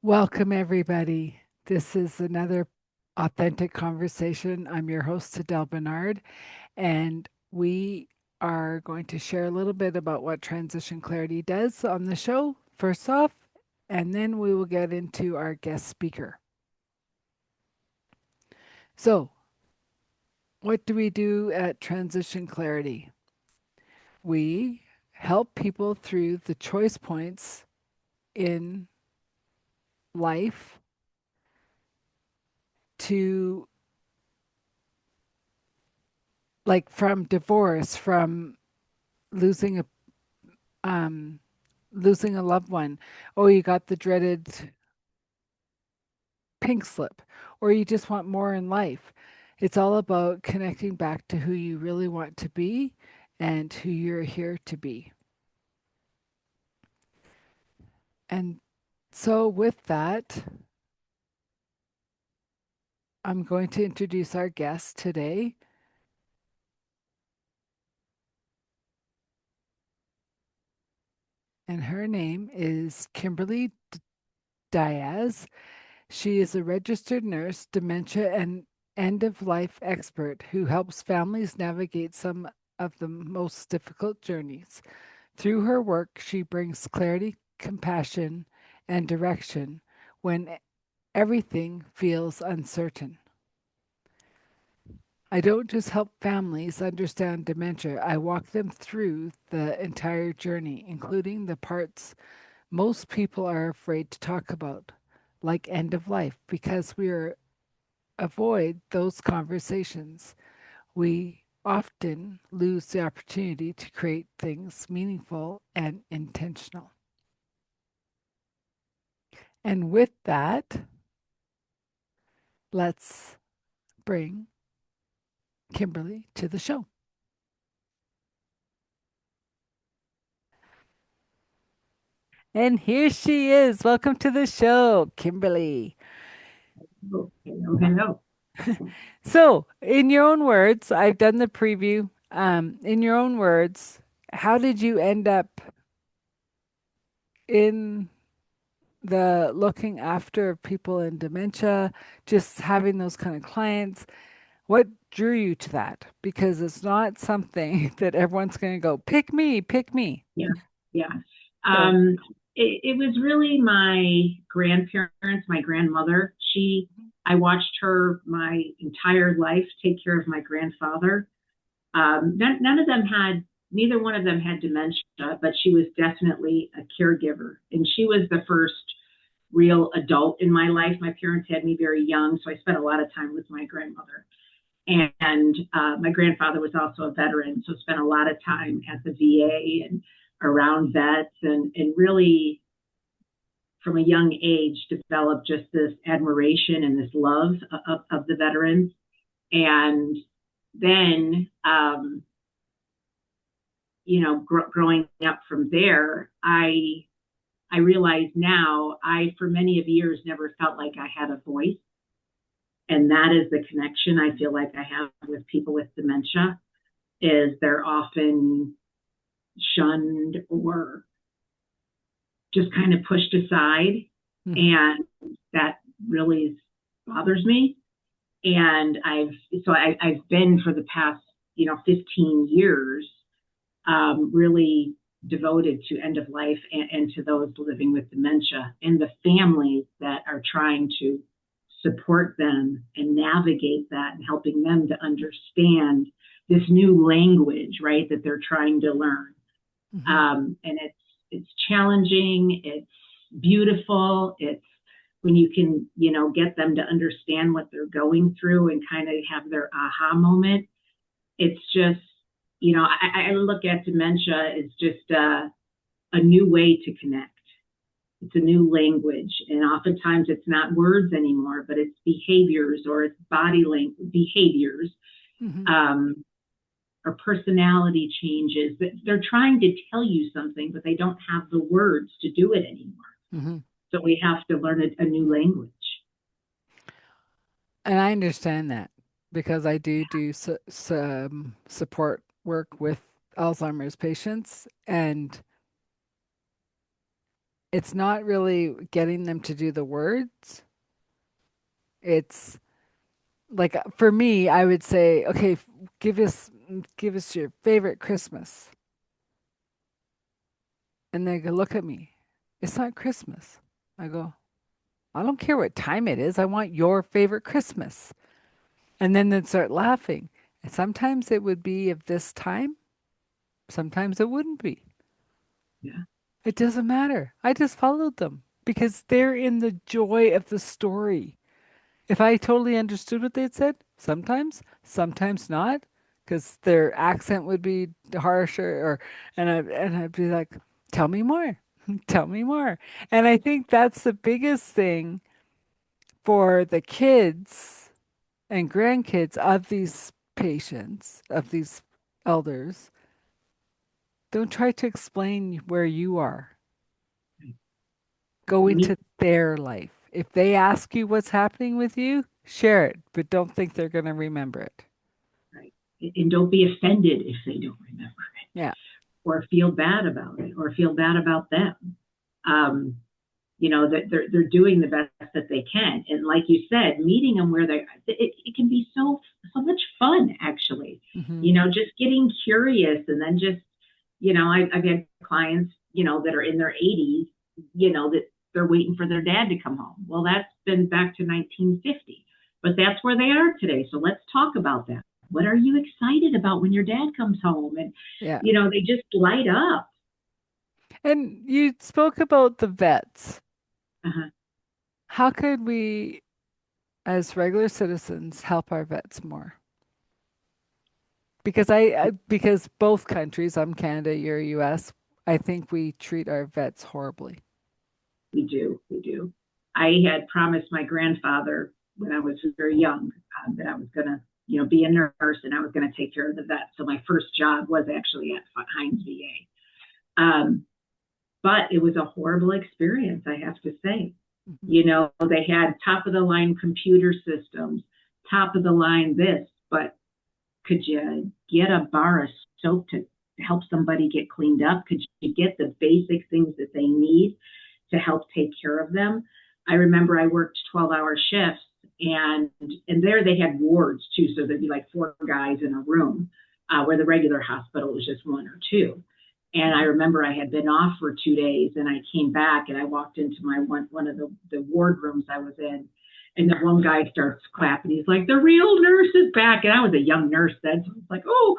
Welcome, everybody. This is another authentic conversation. I'm your host, Adele Bernard, and we are going to share a little bit about what Transition Clarity does on the show, first off, and then we will get into our guest speaker. So, what do we do at Transition Clarity? We help people through the choice points in life to, like, from divorce, from losing a um, losing a loved one. Oh, you got the dreaded pink slip, or you just want more in life. It's all about connecting back to who you really want to be and who you're here to be. And so, with that, I'm going to introduce our guest today, and her name is Kimberly Diaz. She is a registered nurse, dementia, and end of life expert who helps families navigate some of the most difficult journeys. Through her work, she brings clarity, compassion, and direction when everything feels uncertain. I don't just help families understand dementia, I walk them through the entire journey, including the parts most people are afraid to talk about, like end of life, because avoid those conversations. We often lose the opportunity to create things meaningful and intentional. And with that, let's bring Kimberly to the show. And here she is. Welcome to the show, Kimberly. Oh, hello, hello. So, in your own words, I've done the preview. In your own words, how did you end up in the looking after people in dementia, just having those kind of clients? What drew you to that? Because it's not something that everyone's going to go, pick me, pick me. Yeah, yeah. So, Um, it was really my grandparents, my grandmother. I watched her my entire life take care of my grandfather. None of them neither one of them had dementia, but she was definitely a caregiver. And she was the first real adult in my life. My parents had me very young, so I spent a lot of time with my grandmother. And my grandfather was also a veteran, so spent a lot of time at the VA and around vets, and really from a young age developed just this admiration and this love of the veterans. And then, growing up from there, I realize now for many of years never felt like I had a voice, and that is the connection I feel like I have with people with dementia. Is they're often shunned or just kind of pushed aside. mhm. And that really bothers me. And I've been for the past, 15 years, really devoted to end of life and to those living with dementia and the families that are trying to support them and navigate that and helping them to understand this new language, right, that they're trying to learn. Mhm. And it's challenging, it's beautiful, it's when you can, get them to understand what they're going through and kind of have their aha moment. It's just, I look at dementia as just a new way to connect. It's a new language, and oftentimes it's not words anymore, but it's behaviors or it's body language behaviors, Mhm. um, or personality changes. That they're trying to tell you something, but they don't have the words to do it anymore. Mhm. So we have to learn a new language. And I understand that because I do some support work with Alzheimer's patients, and it's not really getting them to do the words. It's like for me, I would say, okay, give us your favorite Christmas. And they go look at me. It's not Christmas. I go, I don't care what time it is. I want your favorite Christmas. And then they'd start laughing. And sometimes it would be of this time, sometimes it wouldn't be. Yeah. It doesn't matter. I just followed them because they're in the joy of the story. If I totally understood what they'd said, sometimes, sometimes not, because their accent would be harsher, or and I'd be like, "Tell me more, tell me more." And I think that's the biggest thing for the kids and grandkids of these patients, of these elders. Don't try to explain where you are. Go Me, into their life. If they ask you what's happening with you, share it, but don't think they're going to remember it. right. And don't be offended if they don't remember it, Yeah. or feel bad about it, or feel bad about them. Um, that they're doing the best that they can, and like you said, meeting them where it can be so much fun, actually. Hmm. Just getting curious, and then just I've had clients that are in their 80s, that they're waiting for their dad to come home. Well, that's been back to 1950, but that's where they are today. So let's talk about that. What are you excited about when your dad comes home? And Yeah. they just light up. And you spoke about the vets. Uh-huh. How could we, as regular citizens, help our vets more? Because because both countries, I'm Canada, you're US, I think we treat our vets horribly. We do. We do. I had promised my grandfather when I was very young that I was going to, be a nurse, and I was going to take care of the vet. So my first job was actually at Heinz VA. But it was a horrible experience, I have to say. Hmm. They had top of the line computer systems, top of the line this, but could you get a bar of soap to help somebody get cleaned up? Could you get the basic things that they need to help take care of them? I remember I worked 12-hour shifts, and there they had wards too, so there'd be like four guys in a room, where the regular hospital was just one or two. And I remember I had been off for 2 days, and I came back, and I walked into my one of the ward rooms I was in, and the one guy starts clapping. He's like, "The real nurse is back." And I was a young nurse then, so it's like, oh,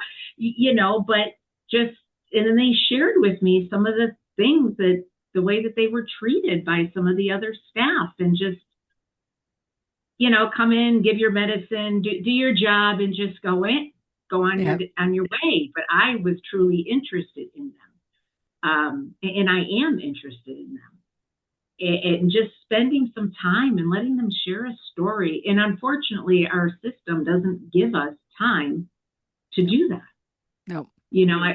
but just, and then they shared with me some of the things, that the way that they were treated by some of the other staff, and just, come in, give your medicine, do your job, and just go Yeah. on your way. But I was truly interested in them, and I am interested in them, and just spending some time and letting them share a story. And unfortunately, our system doesn't give us time to No. do that. No.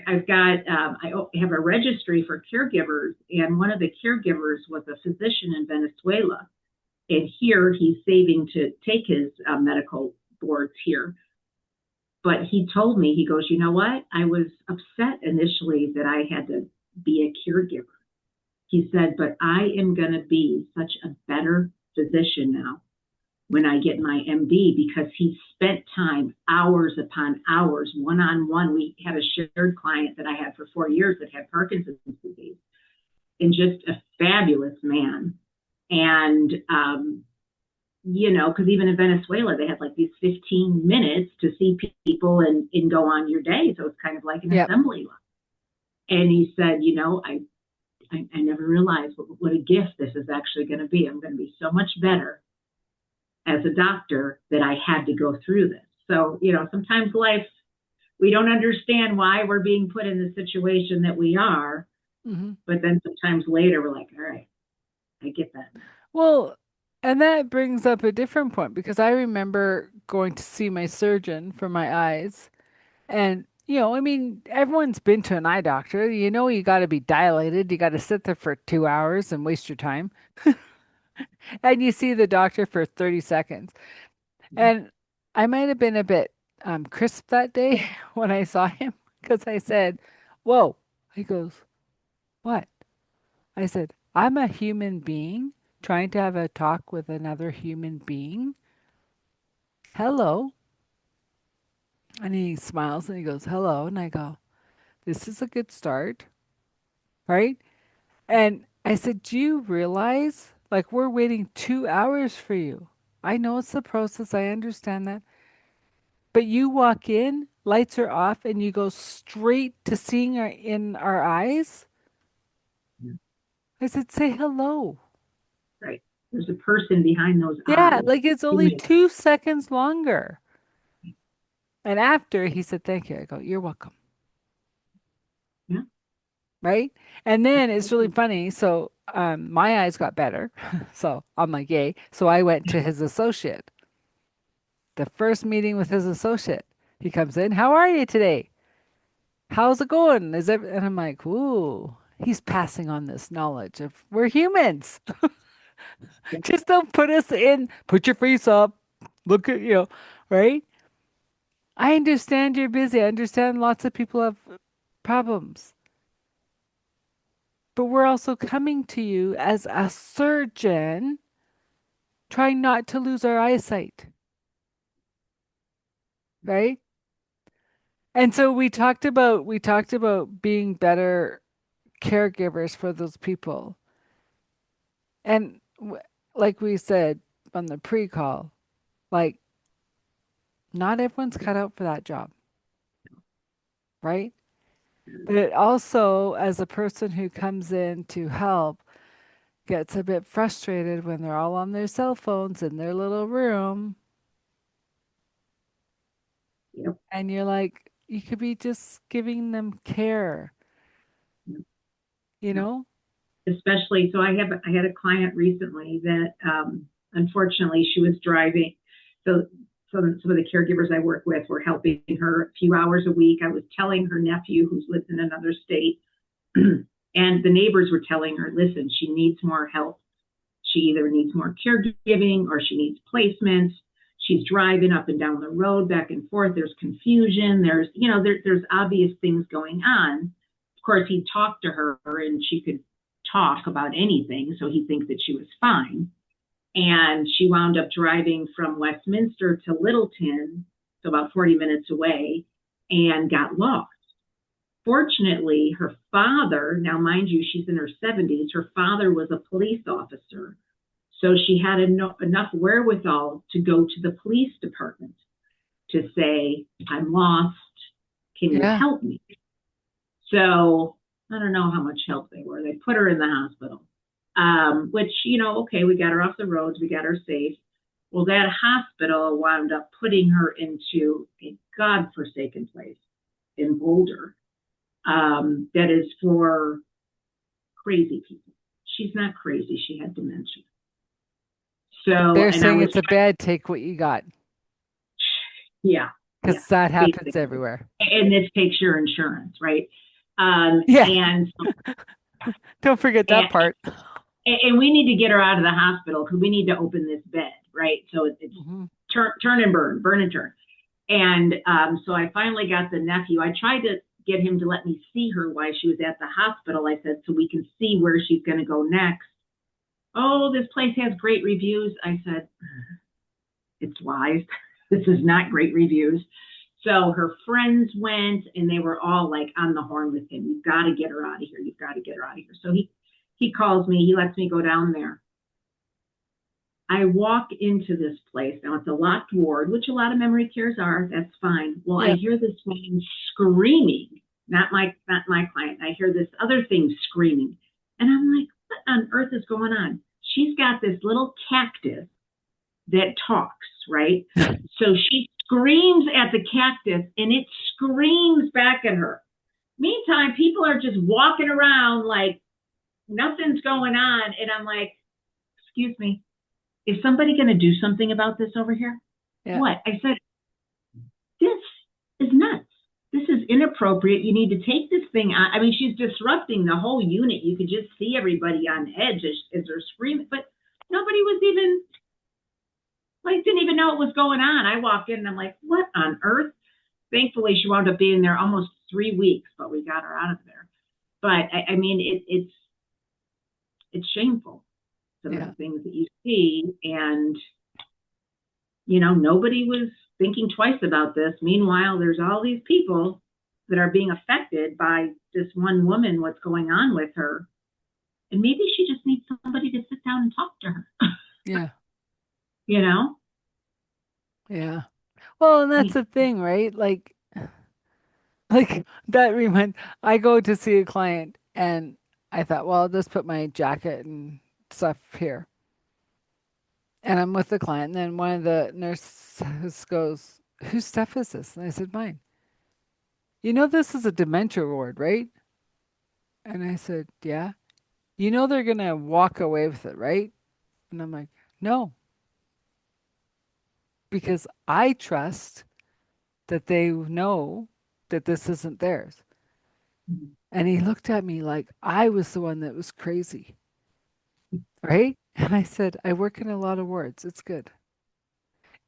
I've got, I have a registry for caregivers, and one of the caregivers was a physician in Venezuela. And here he's saving to take his medical boards here. But he told me, he goes, you know what? I was upset initially that I had to be a caregiver. He said, but I am going to be such a better physician now when I get my MD, because he spent time, hours upon hours, one on one. We had a shared client that I had for 4 years that had Parkinson's disease, and just a fabulous man. And, because even in Venezuela, they had like these 15 minutes to see people, and go on your day. So it's kind of like an Yep. assembly line. And he said, I never realized what a gift this is actually going to be. I'm going to be so much better as a doctor that I had to go through this. So, sometimes life, we don't understand why we're being put in the situation that we are. Hmm. But then sometimes later we're like, all right, I get that now. Well, and that brings up a different point because I remember going to see my surgeon for my eyes. And, I mean, everyone's been to an eye doctor. You got to be dilated. You got to sit there for 2 hours and waste your time. And you see the doctor for 30 seconds. And I might have been a bit crisp that day when I saw him because I said, "Whoa." He goes, "What?" I said, I'm a human being trying to have a talk with another human being. Hello. And he smiles and he goes, hello. And I go, this is a good start. Right. And I said, do you realize like we're waiting 2 hours for you? I know it's the process. I understand that. But you walk in, lights are off, and you go straight to seeing our in our eyes. Yeah. I said, say hello. Right. There's a person behind those Yeah, eyes. like it's only Human. 2 seconds longer. And after he said, thank you, I go, you're welcome. Yeah. Right. And then it's really funny. So my eyes got better. So I'm like, yay. So I went to his associate, the first meeting with his associate. He comes in, how are you today? How's it going? And I'm like, ooh, he's passing on this knowledge of we're humans. Yeah. Just don't put us in, put your face up, look at you, right? I understand you're busy. I understand lots of people have problems, but we're also coming to you as a surgeon, trying not to lose our eyesight, right? And so we talked about being better caregivers for those people. And like we said on the pre-call, like not everyone's cut out for that job, right? But it also, as a person who comes in to help, gets a bit frustrated when they're all on their cell phones in their little room. Yep. And you're like, you could be just giving them care, Yep. you Yep. know? Especially, so I had a client recently that unfortunately she was driving. So some of the caregivers I work with were helping her a few hours a week. I was telling her nephew, who's lived in another state, and the neighbors were telling her, listen, she needs more help. She either needs more caregiving or she needs placements. She's driving up and down the road, back and forth. There's confusion. There's obvious things going on. Of course, he talked to her and she could talk about anything, so he thinks that she was fine. And she wound up driving from Westminster to Littleton, so about 40 minutes away, and got lost. Fortunately, her father, now mind you, she's in her 70s, her father was a police officer. So she had enough wherewithal to go to the police department to say, I'm lost. Can you Yeah. help me? So I don't know how much help they were. They put her in the hospital, which, okay, we got her off the roads, we got her safe. Well, that hospital wound up putting her into a godforsaken place in Boulder, that is for crazy people. She's not crazy. She had dementia. So, They're and I saying was it's a bad take what you got yeah, yeah, because that happens basically. everywhere. And this takes your insurance, right? Yeah. And, Don't forget and that part. and we need to get her out of the hospital because we need to open this bed, right? So it's Hmm. turn and burn, burn and turn. And so I finally got the nephew. I tried to get him to let me see her while she was at the hospital. I said, so we can see where she's going to go next. Oh, this place has great reviews. I said, it's lies. This is not great reviews. So her friends went and they were all like on the horn with him. You've got to get her out of here. You've got to get her out of here. So he calls me. He lets me go down there. I walk into this place. Now it's a locked ward, which a lot of memory cares are. That's fine. Well, I Yep. hear this woman screaming. Not my client. I hear this other thing screaming. And I'm like, what on earth is going on? She's got this little cactus that talks, right? So she screams at the cactus and it screams back at her. Meantime, people are just walking around like nothing's going on. And I'm like, excuse me, is somebody going to do something about this over here? Yeah. What? I said, this is nuts. This is inappropriate. You need to take this thing out. I mean, she's disrupting the whole unit. You could just see everybody on edge as they're screaming, but nobody was even like, didn't even know what was going on. I walk in and I'm like, what on earth? Thankfully, she wound up being there almost 3 weeks, but we got her out of there. But I mean, it's it's shameful, some of the Yeah. things that you see. And, nobody was thinking twice about this. Meanwhile, there's all these people that are being affected by this one woman, what's going on with her. And maybe she just needs somebody to sit down and talk to her, Yeah. you know? Yeah. Well, and that's I the thing, right? Like that remind I go to see a client and I thought, well, I'll just put my jacket and stuff here. And I'm with the client, and then one of the nurses goes, whose stuff is this? And I said, mine. You know this is a dementia ward, right? And I said, yeah. You know they're gonna walk away with it, right? And I'm like, no, because I trust that they know that this isn't theirs. And he looked at me like I was the one that was crazy, right? And I said, I work in a lot of wards. It's good.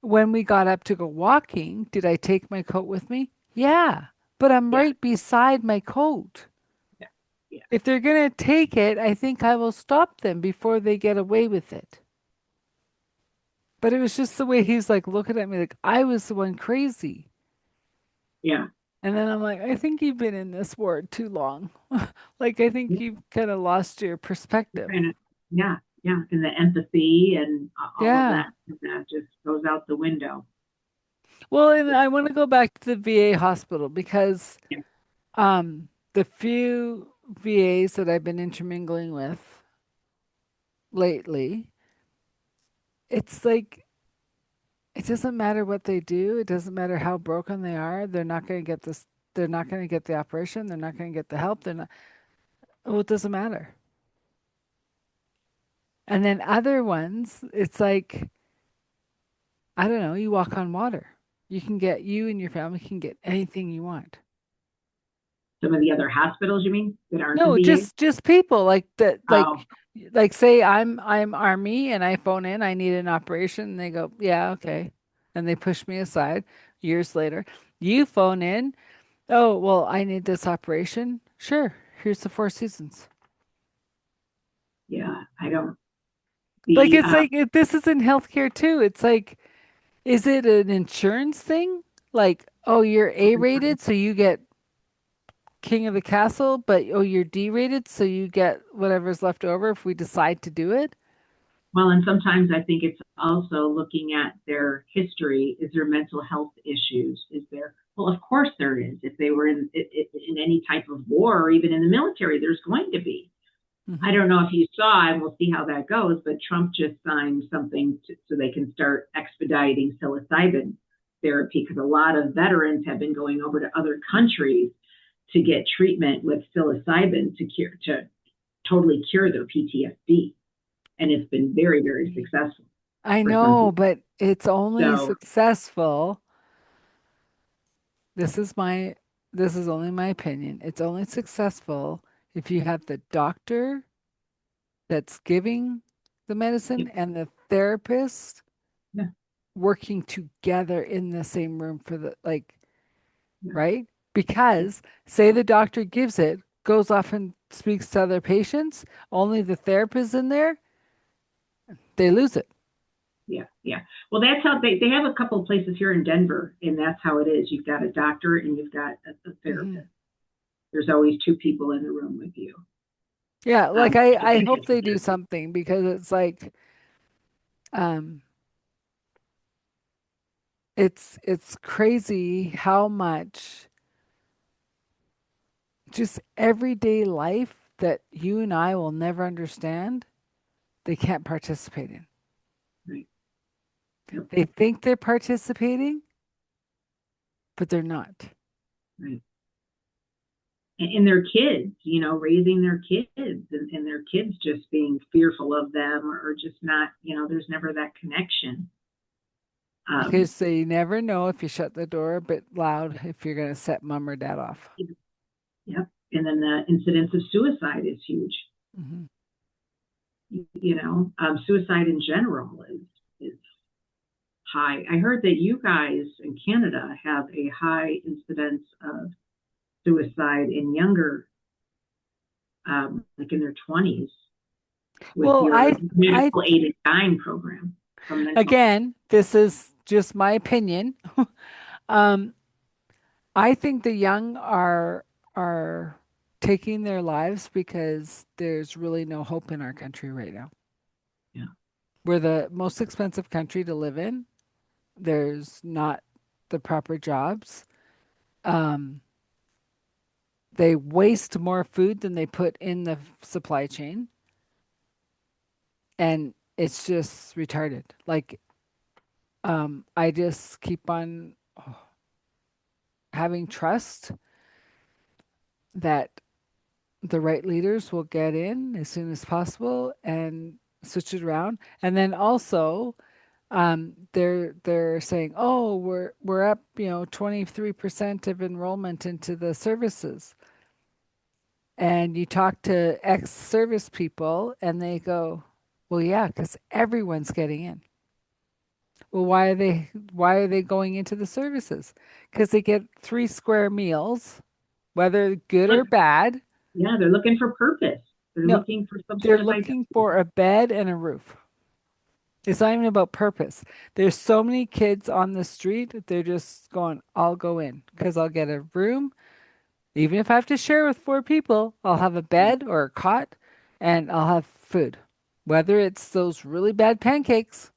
When we got up to go walking, did I take my coat with me? Yeah, but I'm Yeah, right beside my coat. yeah, yeah, If they're going to take it, I think I will stop them before they get away with it. But it was just the way he's like looking at me like I was the one crazy. yeah. And then I'm like, I think you've been in this ward too long. Like, I think Yeah. you've kind of lost your perspective. Kind of, yeah, yeah. And the empathy and all of Yeah. that just goes out the window. Well, and I want to go back to the VA hospital because Yeah. the few VAs that I've been intermingling with lately, it's like it doesn't matter what they do, it doesn't matter how broken they are, they're not going to get this, they're not going to get the operation, they're not going to get the help, they're not, well, it doesn't matter. And then other ones, it's like, I don't know, you walk on water. You and your family can get anything you want. Some of the other hospitals, you mean, that aren't the No, VA? just people like that, Oh, like say I'm Army and I phone in, I need an operation, and they go, yeah, okay, and they push me aside. Years later, you phone in, oh well, I need this operation. Sure, here's the Four Seasons. yeah. I don't. Like The it's like this is in healthcare too. It's like, is it an insurance thing? Like, oh, you're A rated, so you get king of the castle, but oh, you're D rated, so you get whatever's left over if we decide to do it. Well, and sometimes I think it's also looking at their history. Is there mental health issues? Is there? Well, of course there is. If they were in any type of war or even in the military, there's going to be. I Hmm. don't know if you saw, and we'll see how that goes, but Trump just signed something so they can start expediting psilocybin therapy because a lot of veterans have been going over to other countries to get treatment with psilocybin to totally cure their PTSD, and it's been very, very successful I for some know, people. but it's only So, successful. This is my, this is only my opinion. It's only successful if you have the doctor that's giving the medicine yeah, and the therapist yeah, working together in the same room for the, like, yeah, right? yeah, Because say the doctor gives it, goes off and speaks to other patients, only the therapist in there, they lose it. yeah, yeah. Well, that's how they have a couple of places here in Denver, and that's how it is. You've got a doctor and you've got a Hmm. therapist. There's always two people in the room with you. Yeah, like I Doing hope they do therapy. something because it's like um it's crazy how much just everyday life that you and I will never understand, they can't participate in. Right. Yep. They think they're participating, but they're not. Right. And their kids, raising their kids and their kids just being fearful of them or just not, there's never that connection. Um, Because they never know if you shut the door a bit loud if you're going to set mom or dad off. yep. And then the incidence of suicide is huge. Hmm. Suicide in general is high. I heard that you guys in Canada have a high incidence of suicide in younger, like in their 20s. with Well, your I, medical aid and dying program from mental. again, this is just my opinion. um, I think the young are taking their lives because there's really no hope in our country right now. Yeah. We're the most expensive country to live in. There's not the proper jobs. Um, they waste more food than they put in the supply chain, and it's just retarded. Like, I just keep on having trust that the right leaders will get in as soon as possible and switch it around. And then also, they're saying, oh, we're up, 23% of enrollment into the services. And you talk to ex-service people, and they go, well, yeah, because everyone's getting in. Well, why are they going into the services? Because they get 3 square meals, whether good Look, or bad. yeah, they're looking for purpose. They're No, looking for some they're sort of looking identity. for a bed and a roof. It's not even about purpose. There's so many kids on the street, they're just going, I'll go in because I'll get a room. Even if I have to share with 4 people, I'll have a bed or a cot and I'll have food. Whether it's those really bad pancakes,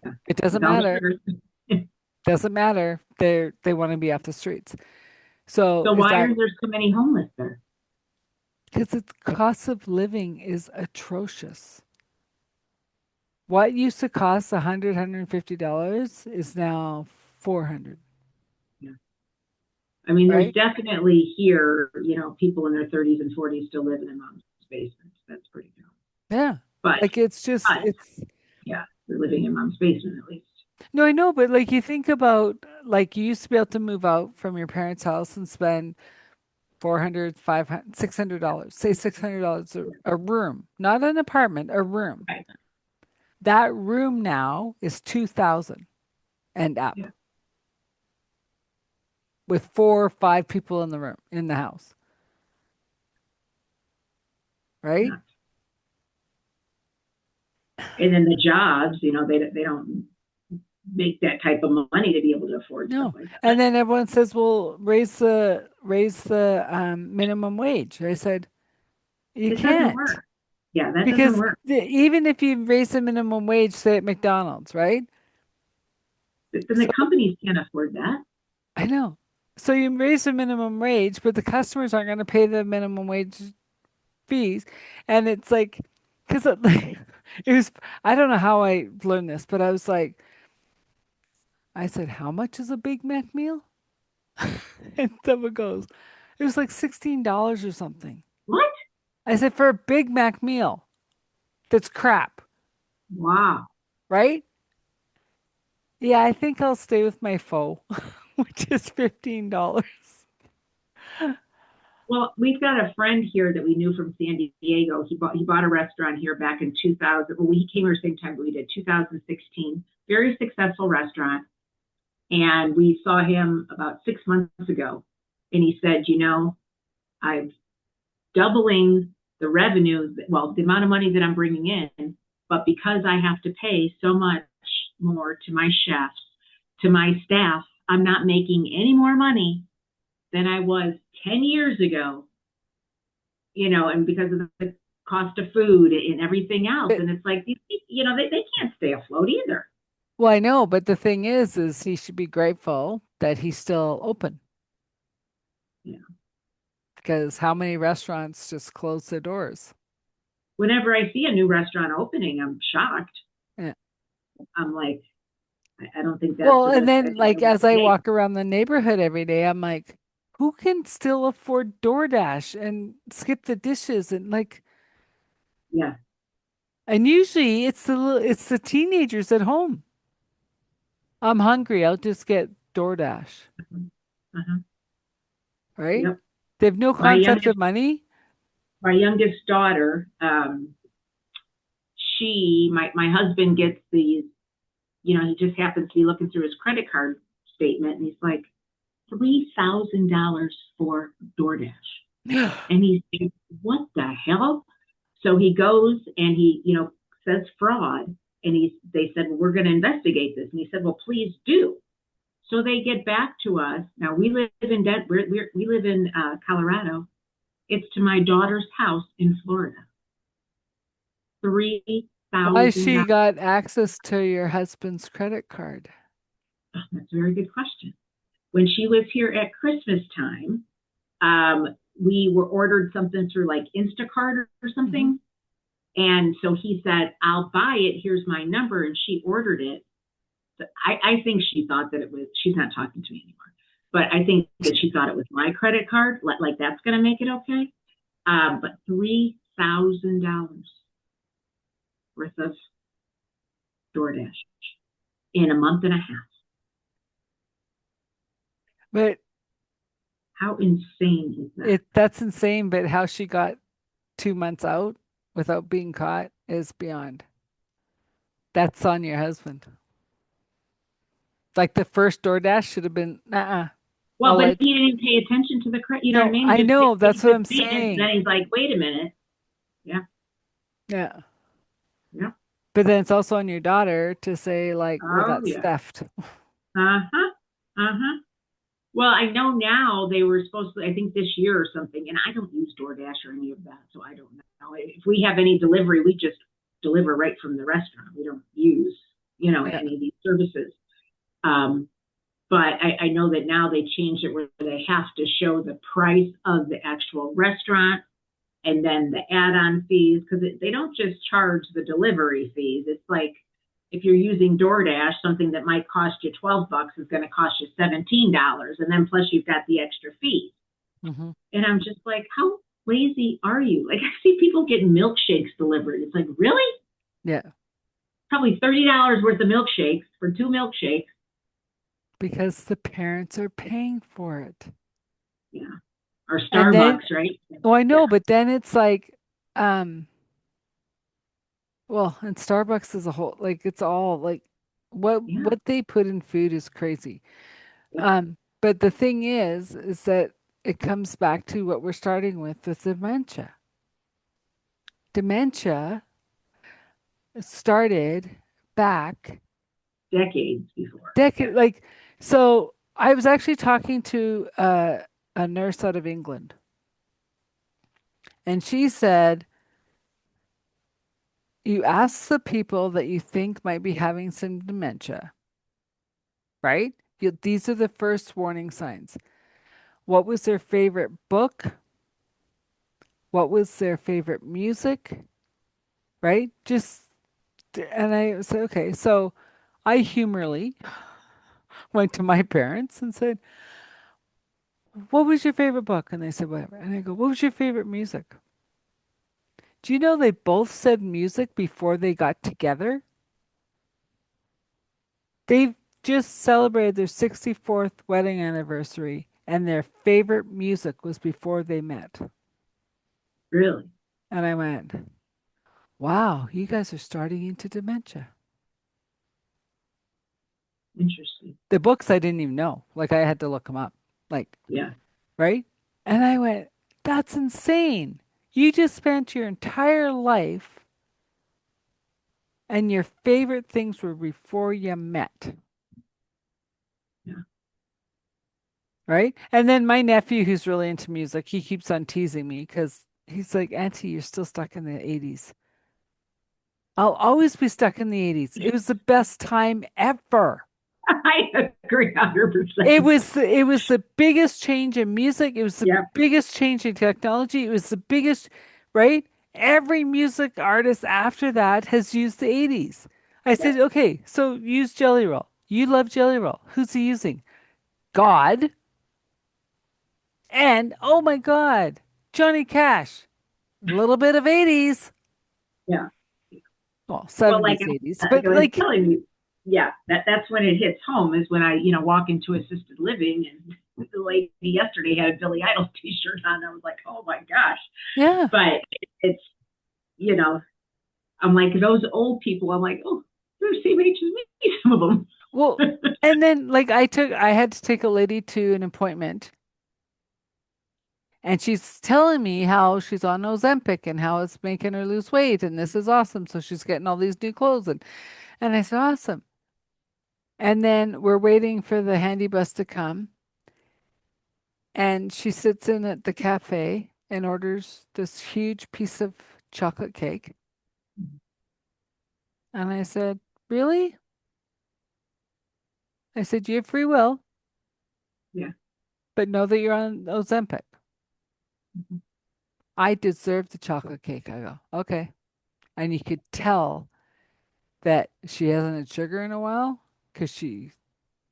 Yeah, it doesn't with all the matter. sugars. Doesn't matter. They want to be off the streets. So So is why that are there so many homeless there? because the cost of living is atrocious. What used to cost 100, $150 is now 400, Yeah. I mean, there's right? definitely here, people in their 30s and 40s still living in mom's basements. That's pretty cool. Yeah. But, Like it's just but it's yeah, they're living in mom's basement at least. no, I know, but like you think about like you used to be able to move out from your parents' house and spend 400, 500, $600, say $600 a room, not an apartment, a room. Right. That room now is 2,000 and up Yeah. with 4 or 5 people in the room in the house, right? Nuts. And then the jobs, they don't make that type of money to be able to afford stuff No. like that. And then everyone says, "Well, raise the minimum wage." I said, "You It doesn't can't." work. Yeah, that doesn't Because work. even if you raise the minimum wage, say at McDonald's, right? Then the So companies can't afford that. I know. So you raise the minimum wage, but the customers aren't going to pay the minimum wage fees, and it's like, because it, like, it was. I don't know how I learned this, but I was like, I said, "How much is a Big Mac meal?" And someone goes, "It was like $16 or something." What? I said, "For a Big Mac meal, that's crap, Wow. right?" Yeah, I think I'll stay with my foe, which is $15. Well, we've got a friend here that we knew from San Diego. He bought a restaurant here back in 2000. Well, he came here the same time we did, 2016. Very successful restaurant. And we saw him about 6 months ago. And he said, I'm doubling the revenue, well, the amount of money that I'm bringing in, but because I have to pay so much more to my chefs, to my staff, I'm not making any more money than I was 10 years ago, and because of the cost of food and everything else. But, And it's like, they can't stay afloat either. well, I know, but the thing is he should be grateful that he's still open Yeah. because how many restaurants just close their doors? Whenever I see a new restaurant opening, I'm shocked. Yeah. I'm like, I don't think that's Well, the and risk then anyone like would as I take. walk around the neighborhood every day, I'm like, who can still afford DoorDash and skip the dishes and like, Yeah. and usually it's the teenagers at home. I'm hungry. I'll just get DoorDash, Uh-huh. right? Yep. They have no My concept of youngest, money. my youngest daughter, my husband gets these, he just happens to be looking through his credit card statement and he's like, $3,000 for DoorDash. And he's like, what the hell? So he goes and he, says fraud. And they said, well, we're going to investigate this. And he said, well, please do. So they get back to us. Now we live in we live in Colorado. It's to my daughter's house in Florida. three Why thousand she dollars. got access to your husband's credit card? That's a very good question. When she was here at Christmas time, we were ordered something through like Instacart or Hmm. something. And so he said, I'll buy it. Here's my number. And she ordered it. So I think she thought that it was, she's not talking to me anymore, but I think that she thought it was my credit card. Like that's going to make it okay. But $3,000 worth of DoorDash in a month and a half. But How insane is that? that's insane. But how she got 2 months out without being caught is beyond. That's on your husband. Like the first DoorDash should have been, Well, I'll but let. he didn't pay attention to the credit. You know what I No, mean? I know. He That's what I'm just paid it. Then saying. he's like, wait a minute. Yeah, Yeah. yeah. But then it's also on your daughter to say, like, well, Oh that's yeah. theft. Uh huh. Uh huh. Well, I know now they were supposed to, I think this year or something, and I don't use DoorDash or any of that, so I don't know. If we have any delivery, we just deliver right from the restaurant. We don't use, Yeah. any of these services. Um, but I know that now they changed it where they have to show the price of the actual restaurant and then the add-on fees because they don't just charge the delivery fees. It's like if you're using DoorDash, something that might cost you $12 is going to cost you $17, and then plus you've got the extra fees. Hmm. And I'm just like, how lazy are you? Like I see people getting milkshakes delivered. It's like, really? Yeah. Probably $30 worth of milkshakes for two milkshakes. Because the parents are paying for it. Yeah, or And then, Starbucks, right? oh, I Yeah, know, but then it's like, um, well, and Starbucks as a whole, like it's all like yeah, what they put in food is crazy. yeah. But the thing is that it comes back to what we're starting with dementia. Dementia started back Decades before. decade like so I was actually talking to a nurse out of England, and she said, you ask the people that you think might be having some dementia, right? These are the first warning signs. What was their favorite book? What was their favorite music? Right? And I said, okay. So I humorly went to my parents and said, what was your favorite book? And they said, whatever. And I go, what was your favorite music? Do you know they both said music before they got together? They've just celebrated their 64th wedding anniversary, and their favorite music was before they met. Really And I went, wow, you guys are starting into dementia. interesting. The books I didn't even know. Like I had to look them up. Like, Yeah. right? And I went, that's insane. You just spent your entire life and your favorite things were before you met. Yeah. Right? And then my nephew, who's really into music, he keeps on teasing me because he's like, Auntie, you're still stuck in the 80s. I'll always be stuck in the 80s. It was the best time ever. I agree 100%. It was the biggest change in music. It was the Yep. biggest change in technology. It was the biggest, right? Every music artist after that has used the 80s. I said, Yep. okay, so use Jelly Roll. You love Jelly Roll. Who's he using? God. And oh my God, Johnny Cash. A little bit of 80s. Yeah. Well, Well, like, 70s, 80s. like But I was like, telling you, yeah, that's when it hits home is when I, walk into assisted living and the lady yesterday had a Billy Idol t-shirt on. I was like, oh my gosh. yeah. But it's, you know, I'm like those old people. I'm like, oh, they're the same age as me, some of them. Well, and then like I had to take a lady to an appointment. And she's telling me how she's on Ozempic and how it's making her lose weight and this is awesome. So she's getting all these new clothes and I said, awesome. And then we're waiting for the handy bus to come and she sits in at the cafe and orders this huge piece of chocolate cake. And I said, really? I said, you have free will, Yeah. but know that you're on Ozempic. Mhm. I deserve the chocolate cake. I go, okay. And you could tell that she hasn't had sugar in a while because she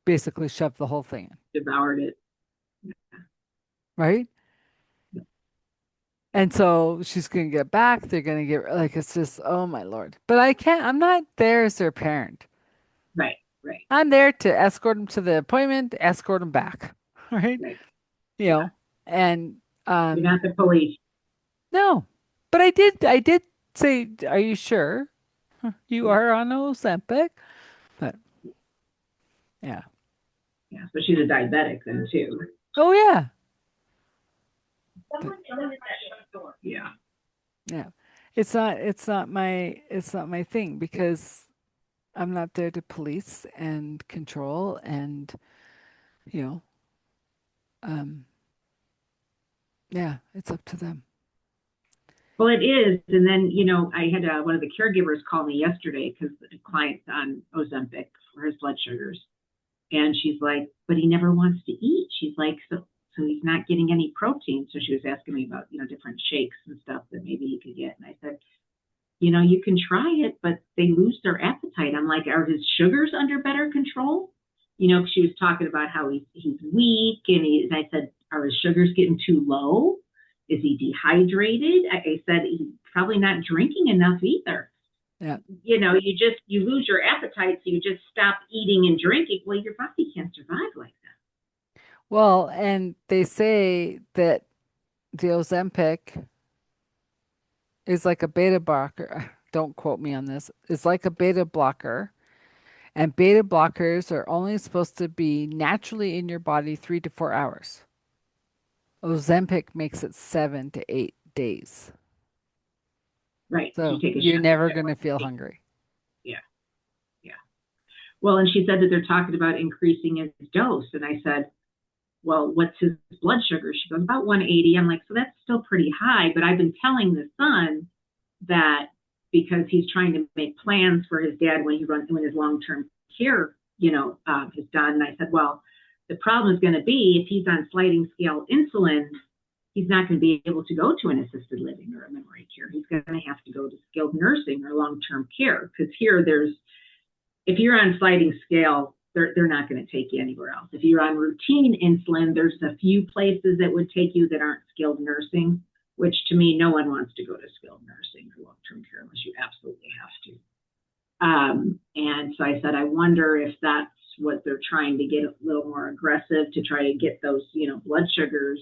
basically shoved the whole thing in, Devoured it. right? And so she's going to get back. They're going to get, like, it's just, oh my Lord. But I can't, I'm not there as their parent. Right, right, I'm there to escort them to the appointment, escort them back, right? right. You Yeah. know, and, You're not the police. no, but I did say, are you sure you Yeah. are on Ozempic? But yeah. Yeah. So she's a diabetic then too. Oh yeah. But Yeah. yeah. It's not my thing because I'm not there to police and control and, you know, um, yeah, it's up to them. Well, it is. And then, I had one of the caregivers call me yesterday because the client's on Ozempic for his blood sugars. And she's like, but he never wants to eat. She's like, so he's not getting any protein. So she was asking me about, different shakes and stuff that maybe he could get. And I said, you can try it, but they lose their appetite. I'm like, are his sugars under better control? She was talking about how he's weak, and I said, are his sugars getting too low? Is he dehydrated? I said he's probably not drinking enough either. Yeah. You lose your appetite, so you just stop eating and drinking. Well, your body can't survive like that. Well, and they say that the Ozempic is like a beta blocker. Don't quote me on this. It's like a beta blocker. And beta blockers are only supposed to be naturally in your body 3 to 4 hours. Ozempic makes it 7 to 8 days. Right. So you So take a you're shot never at going one to feel day. hungry. Yeah. Yeah. Well, and she said that they're talking about increasing his dose. And I said, well, what's his blood sugar? She goes, about 180. I'm like, so that's still pretty high. But I've been telling the son that because he's trying to make plans for his dad when his long-term care, is done. And I said, well, the problem is going to be if he's on sliding scale insulin, he's not going to be able to go to an assisted living or a memory care. He's going to have to go to skilled nursing or long-term care because here if you're on sliding scale, they're not going to take you anywhere else. If you're on routine insulin, there's a few places that would take you that aren't skilled nursing, which to me, no one wants to go to skilled nursing or long-term care unless you absolutely have to. And so I said, I wonder if that's what they're trying to get a little more aggressive to try to get those, blood sugars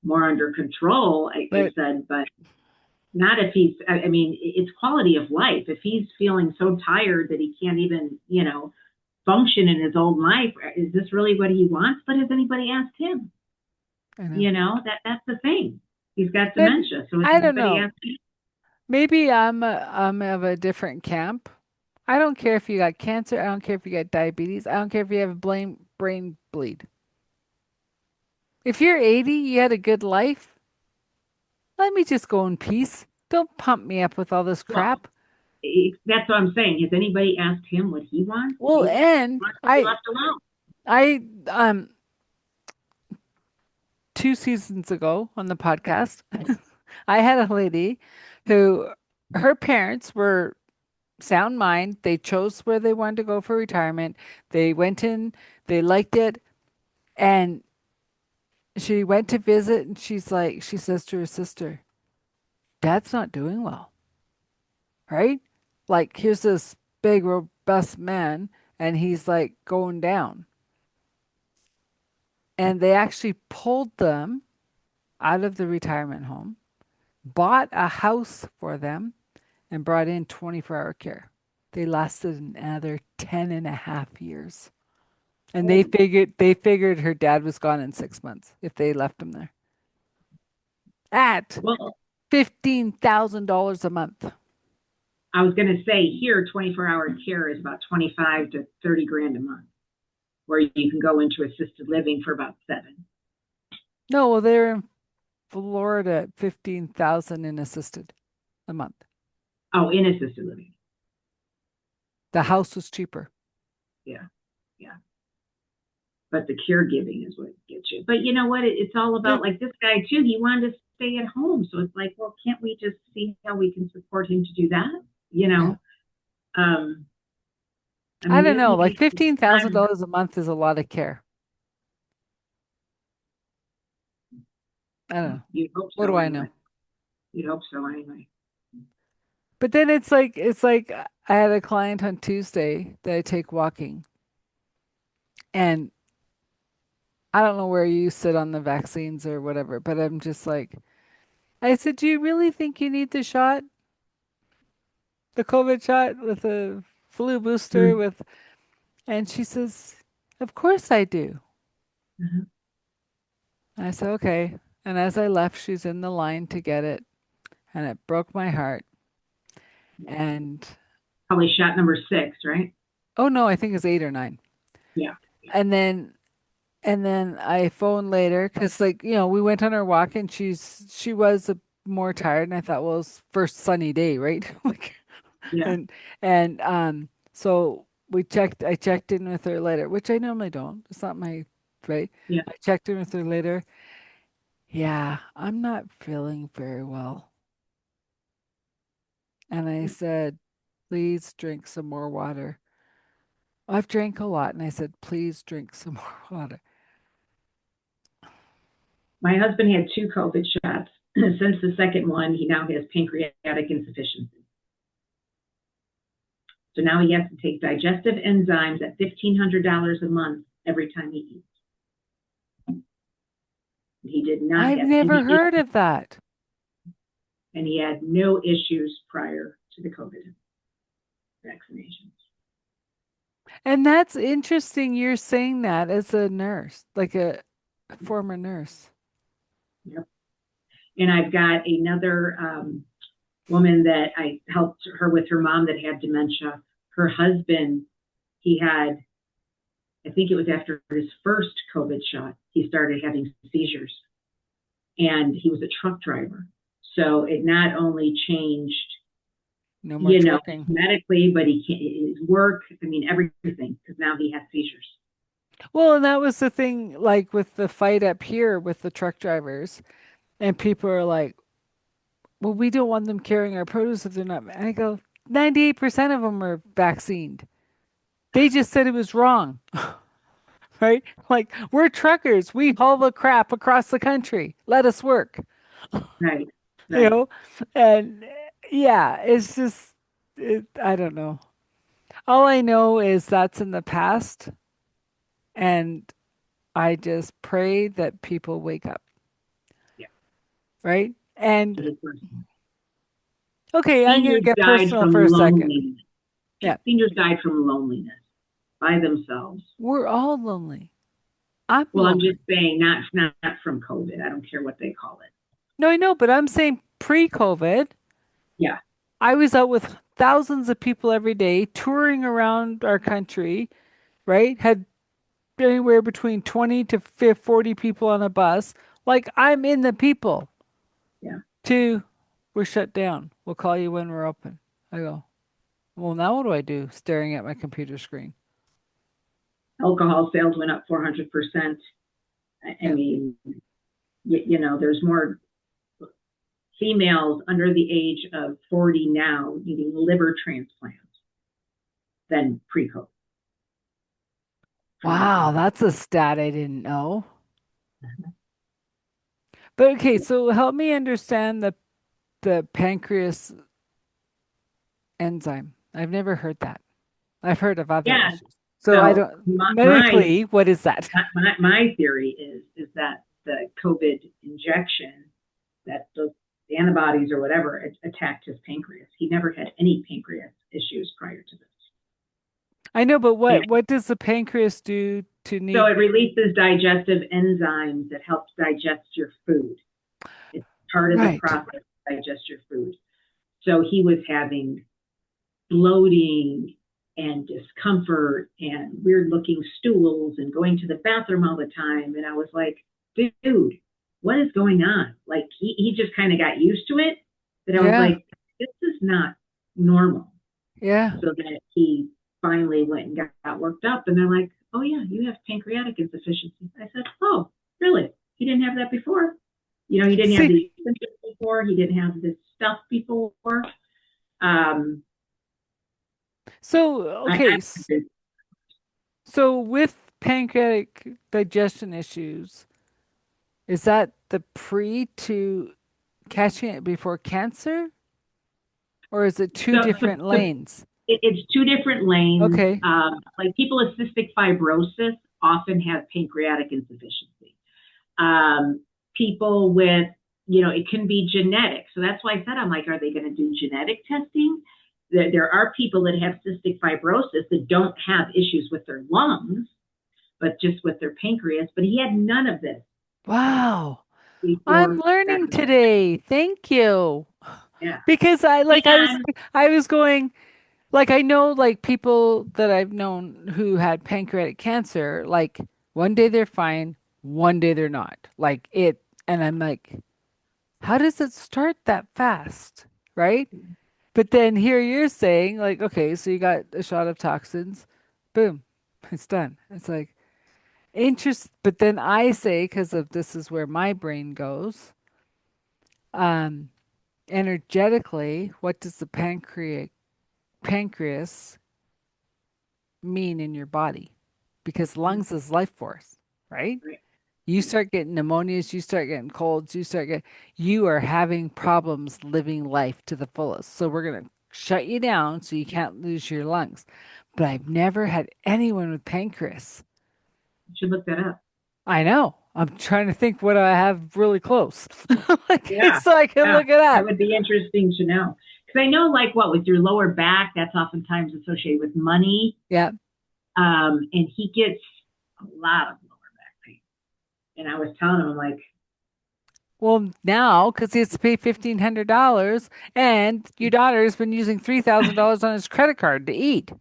more under control. I But said, but not if I mean, it's quality of life. If he's feeling so tired that he can't even, function in his old life, is this really what he wants? But has anybody asked him? I know. That's the thing. He's got And dementia. So has I don't anybody know. asked him? Maybe I'm of a different camp. I don't care if you got cancer. I don't care if you got diabetes. I don't care if you have a brain bleed. If you're 80, you had a good life, let me just go in peace. Don't pump me up with all this Well, crap. that's what I'm saying. Has anybody asked him what he wants? Well, He and wants to be left alone. I, 2 seasons ago on the podcast, I had a lady who her parents were sound mind. They chose where they wanted to go for retirement. They went in, they liked it, and she went to visit and she says to her sister, Dad's not doing well, right? Like, here's this big, robust man, and he's like going down. And they actually pulled them out of the retirement home, bought a house for them, and brought in 24-hour care. They lasted another 10 and a half years. And Oh, they figured her dad was gone in 6 months if they left him there. at Well, $15,000 a month. I was going to say here, 24-hour care is about 25 to 30 grand a month, where you can go into assisted living for about seven. No, well, they're in Florida at 15,000 in assisted a month. Oh, in assisted living. The Yeah, house was cheaper. yeah, yeah. But the caregiving is what gets you. But you know what? It's all Yeah. about like this guy too. He wanted to stay at home, so it's like, well, can't we just see how we can support him to do that? You Yeah. know, um, I I mean, don't know. Like maybe I'm. $15,000 a month is a lot of care. I don't know. You'd hope What do so I know? anyway. You'd hope so anyway. But then it's like I had a client on Tuesday that I take walking, and I don't know where you sit on the vaccines or whatever, but I'm just like, I said, "Do you really think you need the shot, the COVID shot with a flu booster Mm-hmm. with?" And she says, "Of course I do." Uh-huh. I said, "Okay." And as I left, she's in the line to get it, and it broke my heart. Yeah. And Probably shot number six, right? oh no, I think it's 8 or 9. Yeah. And then I phoned later because we went on our walk and she was more tired and I thought, well, it's first sunny day, right? Like, Yeah. and so I checked in with her later, which I normally don't. It's not my right. Yeah. I checked in with her later. Yeah, I'm not feeling very well. And I said, please drink some more water. I've drank a lot and I said, please drink some more water. My husband had two COVID shots. Since the second one, he now has pancreatic insufficiency. So now he has to take digestive enzymes at $1,500 a month every time he eats. He did not I've have never any heard issues, of that. and he had no issues prior to the COVID vaccinations. And that's interesting you're saying that as a nurse, like a former nurse. Yep. And I've got another woman that I helped her with her mom that had dementia. Her husband, he had, I think it was after his first COVID shot, he started having seizures. And he was a truck driver. So it not only changed, No more trucking. medically, but his work, I mean, everything, because now he has seizures. Well, and that was the thing, like with the fight up here with the truck drivers, and people are like, well, we don't want them carrying our produce if they're not. And I go, 98% of them are vaccinated. They just said it was wrong, right? Like, we're truckers. We haul the crap across the country. Let us work, Right, you right. know? And yeah, it's just, I don't know. All I know is that's in the past, and I just pray that people wake up, Yeah, right? And 100%. okay, I'm gonna Seniors get died personal for from a second. loneliness. Yeah, Yeah, seniors died from loneliness by themselves. we're all lonely. I'm Well, I'm just lonely. saying, not from COVID. I don't care what they call it. No, I know, but I'm saying pre-COVID, Yeah, I was out with thousands of people every day touring around our country, right? Had anywhere between 20 to 40 people on a bus. Like I'm in the people. yeah. To, we're shut down. We'll call you when we're open. I go, well, now what do I do? Staring at my computer screen. Alcohol sales went up 400%. I Yeah. mean, there's more females under the age of 40 now needing liver transplants than pre-COVID from Wow, alcohol. that's a stat I didn't know. But okay, so help me understand the pancreas enzyme. I've never heard that. I've heard of other Yeah. issues. So I So don't my my medically, what is that? my theory is that the COVID injection, that those antibodies or whatever attacked his pancreas. He never had any pancreas issues prior to this. I know, but And what does the pancreas do to so need? it releases digestive enzymes that helps digest your food. part of the Right. process to digest your food. So he was having bloating and discomfort and weird looking stools and going to the bathroom all the time. And I was like, dude, what is going on? Like he just kind of got used to it. But I was Yeah. like, this is not normal. Yeah. So that he finally went and got worked up. And they're like, oh, yeah, you have pancreatic insufficiency. I said, oh, really? He didn't have that before. He didn't have See, these symptoms before. He didn't have this stuff before. Um, so I okay. So with pancreatic digestion issues, is that the pre to catching it before cancer, or is it two so different lanes? it's two different lanes. Okay. Like people with cystic fibrosis often have pancreatic insufficiency. People with, it can be genetic. So that's why I said, I'm like, are they going to do genetic testing? There are people that have cystic fibrosis that don't have issues with their lungs, but just with their pancreas. But he had none of this Wow. I'm before that. learning today. Thank you. Yeah. Because And I was going like I know like people that I've known who had pancreatic cancer, like one day they're fine, one day they're not. Like it and I'm like, how does it start that fast? Right? But then here you're saying, like, okay, so you got a shot of toxins, boom, it's done. It's like interest. But then I say, because of this is where my brain goes, um, energetically, what does the pancreas mean in your body? Because lungs is life force, right? right. You start getting pneumonias, you start getting colds, you are having problems living life to the fullest. So we're going to shut you down so you can't lose your lungs. But I've never had anyone with pancreas. You should look that up. I know. I'm trying to think what I have really close. Like, Yeah. so I can Yeah. look it That up. would be interesting to know. Because I know, like, what, with your lower back, that's oftentimes associated with money. Yeah. And he gets a lot of lower back pain. And I was telling him, like, Well, now, because he has to pay $1,500 and your daughter's been using $3,000 on his credit card to eat.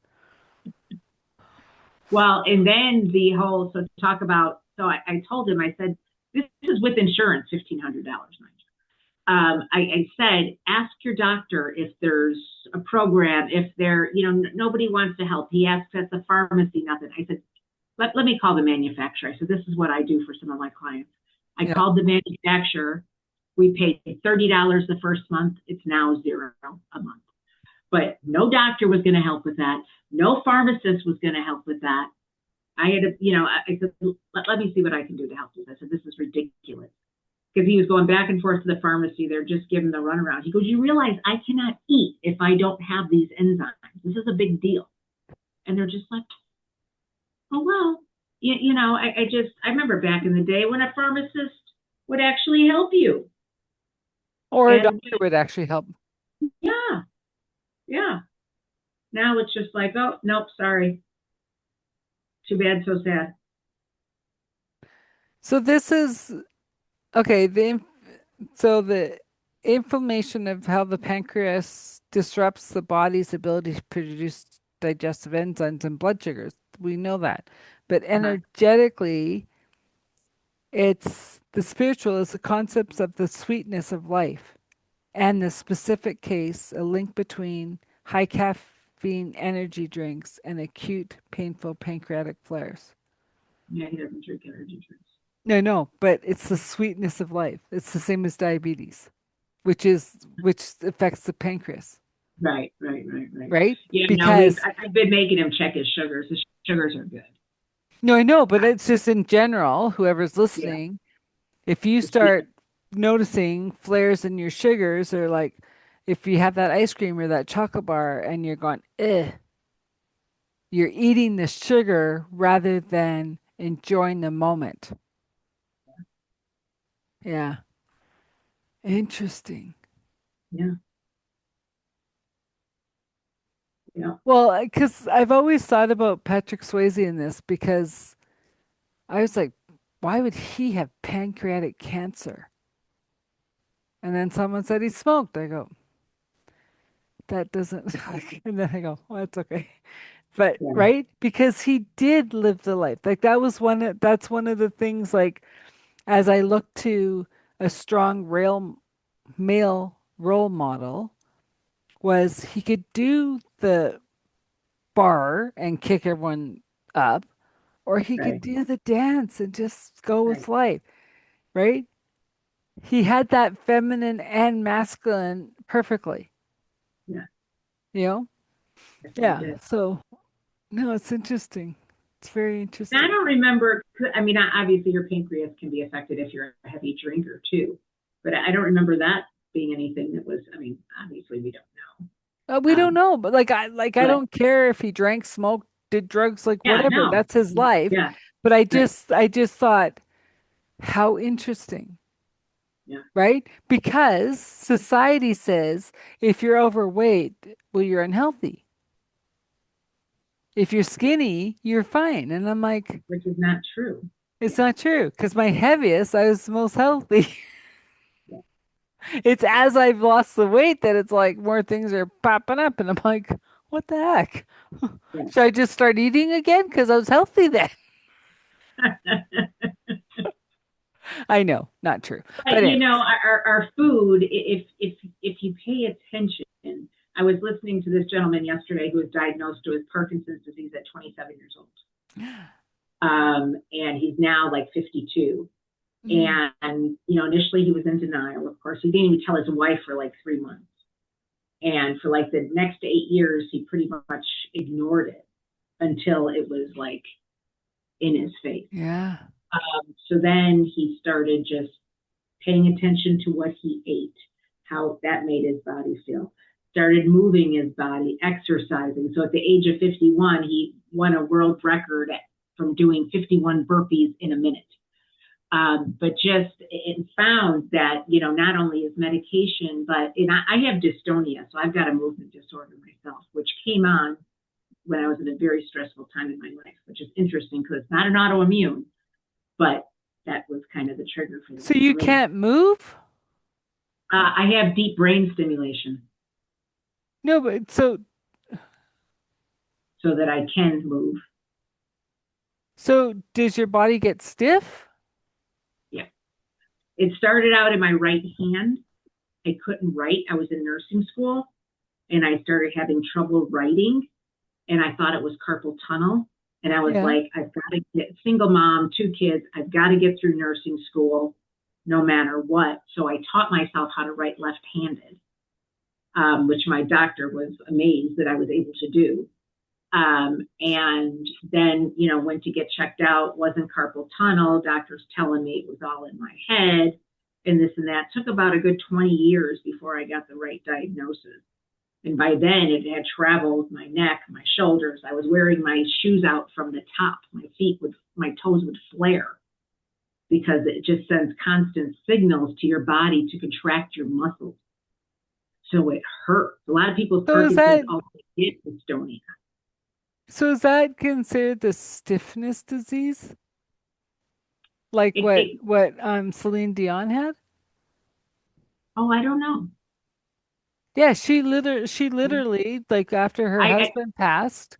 well, and then the whole, so talk about, so I told him, I said, this is with insurance, $1,500. I said, ask your doctor if there's a program, if there, nobody wants to help. He asked at the pharmacy, nothing. I said, let me call the manufacturer. I said, this is what I do for some of my clients. I Yeah. called the manufacturer. We paid $30 the first month. It's now zero a month. But no doctor was going to help with that. No pharmacist was going to help with that. I had to, I said, let me see what I can do to help you. I said, this is ridiculous. Because he was going back and forth to the pharmacy. They're just giving the runaround. He goes, you realize I cannot eat if I don't have these enzymes. This is a big deal. And they're just like, oh, well, I remember back in the day when a pharmacist would actually help you. Or a And doctor would actually help. yeah, yeah. Now it's just like, oh, nope, sorry. Too bad, so sad. So this is okay. So the inflammation of how the pancreas disrupts the body's ability to produce digestive enzymes and blood sugars. We know that. But Uh-huh. energetically, it's the spiritual is the concepts of the sweetness of life. And the specific case, a link between high caffeine energy drinks and acute painful pancreatic flares. Yeah, he doesn't drink energy drinks. No, no, but it's the sweetness of life. It's the same as diabetes, which affects the pancreas, Right. right? Yeah, no, Because I've been making him check his sugars. His sugars are good. no, I know, but it's just in general, whoever's Yeah, listening, if you the sweet. start noticing flares in your sugars or like if you have that ice cream or that chocolate bar and you're going, eh, you're eating the sugar rather than enjoying the moment. Yeah. Interesting. Yeah, yeah. Well, because I've always thought about Patrick Swayze in this because I was like, why would he have pancreatic cancer? And then someone said he smoked. I go, that doesn't, and then I go, well, that's okay. But Yeah. right? Because he did live the life. Like that's one of the things like as I look to a strong rail male role model was he could do the bar and kick everyone up, or he could Right. do the dance and just go Right. with life, right? He had that feminine and masculine perfectly, Yeah. you know? Yes, he Yeah. did. So, no, it's interesting. It's very I interesting. don't remember. I mean, obviously your pancreas can be affected if you're a heavy drinker too, but I don't remember that being anything that was. I mean, obviously we don't know. We don't Um, know, but I but don't care if he drank, smoked, did drugs, like yeah, whatever. no, That's his life. yeah, But right, I just thought how interesting, yeah, right? Because society says if you're overweight, well, you're unhealthy. If you're skinny, you're fine. And I'm like, which is not true. it's Yeah, not true. Because my heaviest, I was the most healthy. yeah, It's as I've lost the weight that it's like more things are popping up. And I'm like, what the heck? yeah. Should I just start eating again? Because I was healthy then. I know, not true. But But you know, anyways, our food. If you pay attention, I was listening to this gentleman yesterday who was diagnosed with Parkinson's disease at 27 years old, and he's now like 52. mm, And you know, initially he was in denial. Of course, he didn't even tell his wife for like 3 months. And for like the next 8 years, he pretty much ignored it until it was like in his face. yeah. So then he started just paying attention to what he ate, how that made his body feel. Started moving his body, exercising. So at the age of 51, he won a world record from doing 51 burpees in a minute. But just it found that, you know, not only is medication, but I have dystonia, so I've got a movement disorder myself, which came on when I was in a very stressful time in my life, which is interesting because it's not an autoimmune, but that was kind of the trigger for So that for you me. can't move? I have deep brain stimulation No, but so that I can move. so does your body get stiff? Yeah. It started out in my right hand. I couldn't write. I was in nursing school and I started having trouble writing and I thought it was carpal tunnel. And I was Yeah. like, I've got to get single mom, 2 kids. I've got to get through nursing school no matter what. So I taught myself how to write left-handed, which my doctor was amazed that I was able to do. And then, you know, went to get checked out, wasn't carpal tunnel. Doctors telling me it was all in my head and this and that. Took about a good 20 years before I got the right diagnosis. And by then it had traveled my neck, my shoulders. I was wearing my shoes out from the top. My toes would flare because it just sends constant signals to your body to contract your muscles. So it hurts. A lot of people's So Parkinson's also get dystonia. is that considered the stiffness disease? Like It, it, what Celine Dion had? oh, I don't know. Yeah, she literally like after her I husband passed,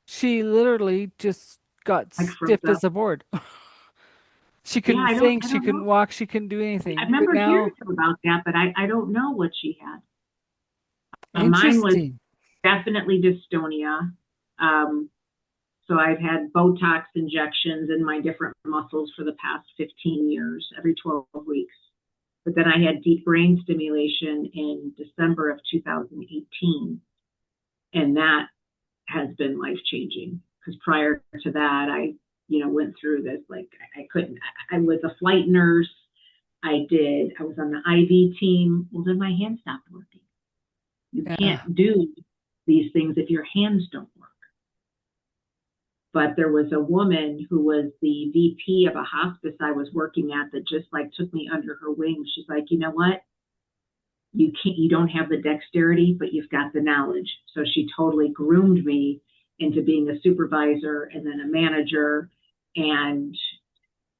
she literally just got like froze stiff up. as a board. She Yeah, couldn't sing, I she don't couldn't know. walk, she couldn't do I anything. But remember hearing now, about that, but I don't know what she had. Mine was interesting. definitely dystonia. Um, so I've had Botox injections in my different muscles for the past 15 years, every 12 weeks. But then I had deep brain stimulation in December of 2018, and that has been life changing. Because prior to that, I, you know, went through this like I couldn't. I was a flight nurse. I was on the IV team. Well, then my hand stopped working. You Yeah. can't do these things if your hands don't work. But there was a woman who was the VP of a hospice I was working at that just like took me under her wing. She's like, you know what? You don't have the dexterity, but you've got the knowledge. So she totally groomed me into being a supervisor and then a manager. And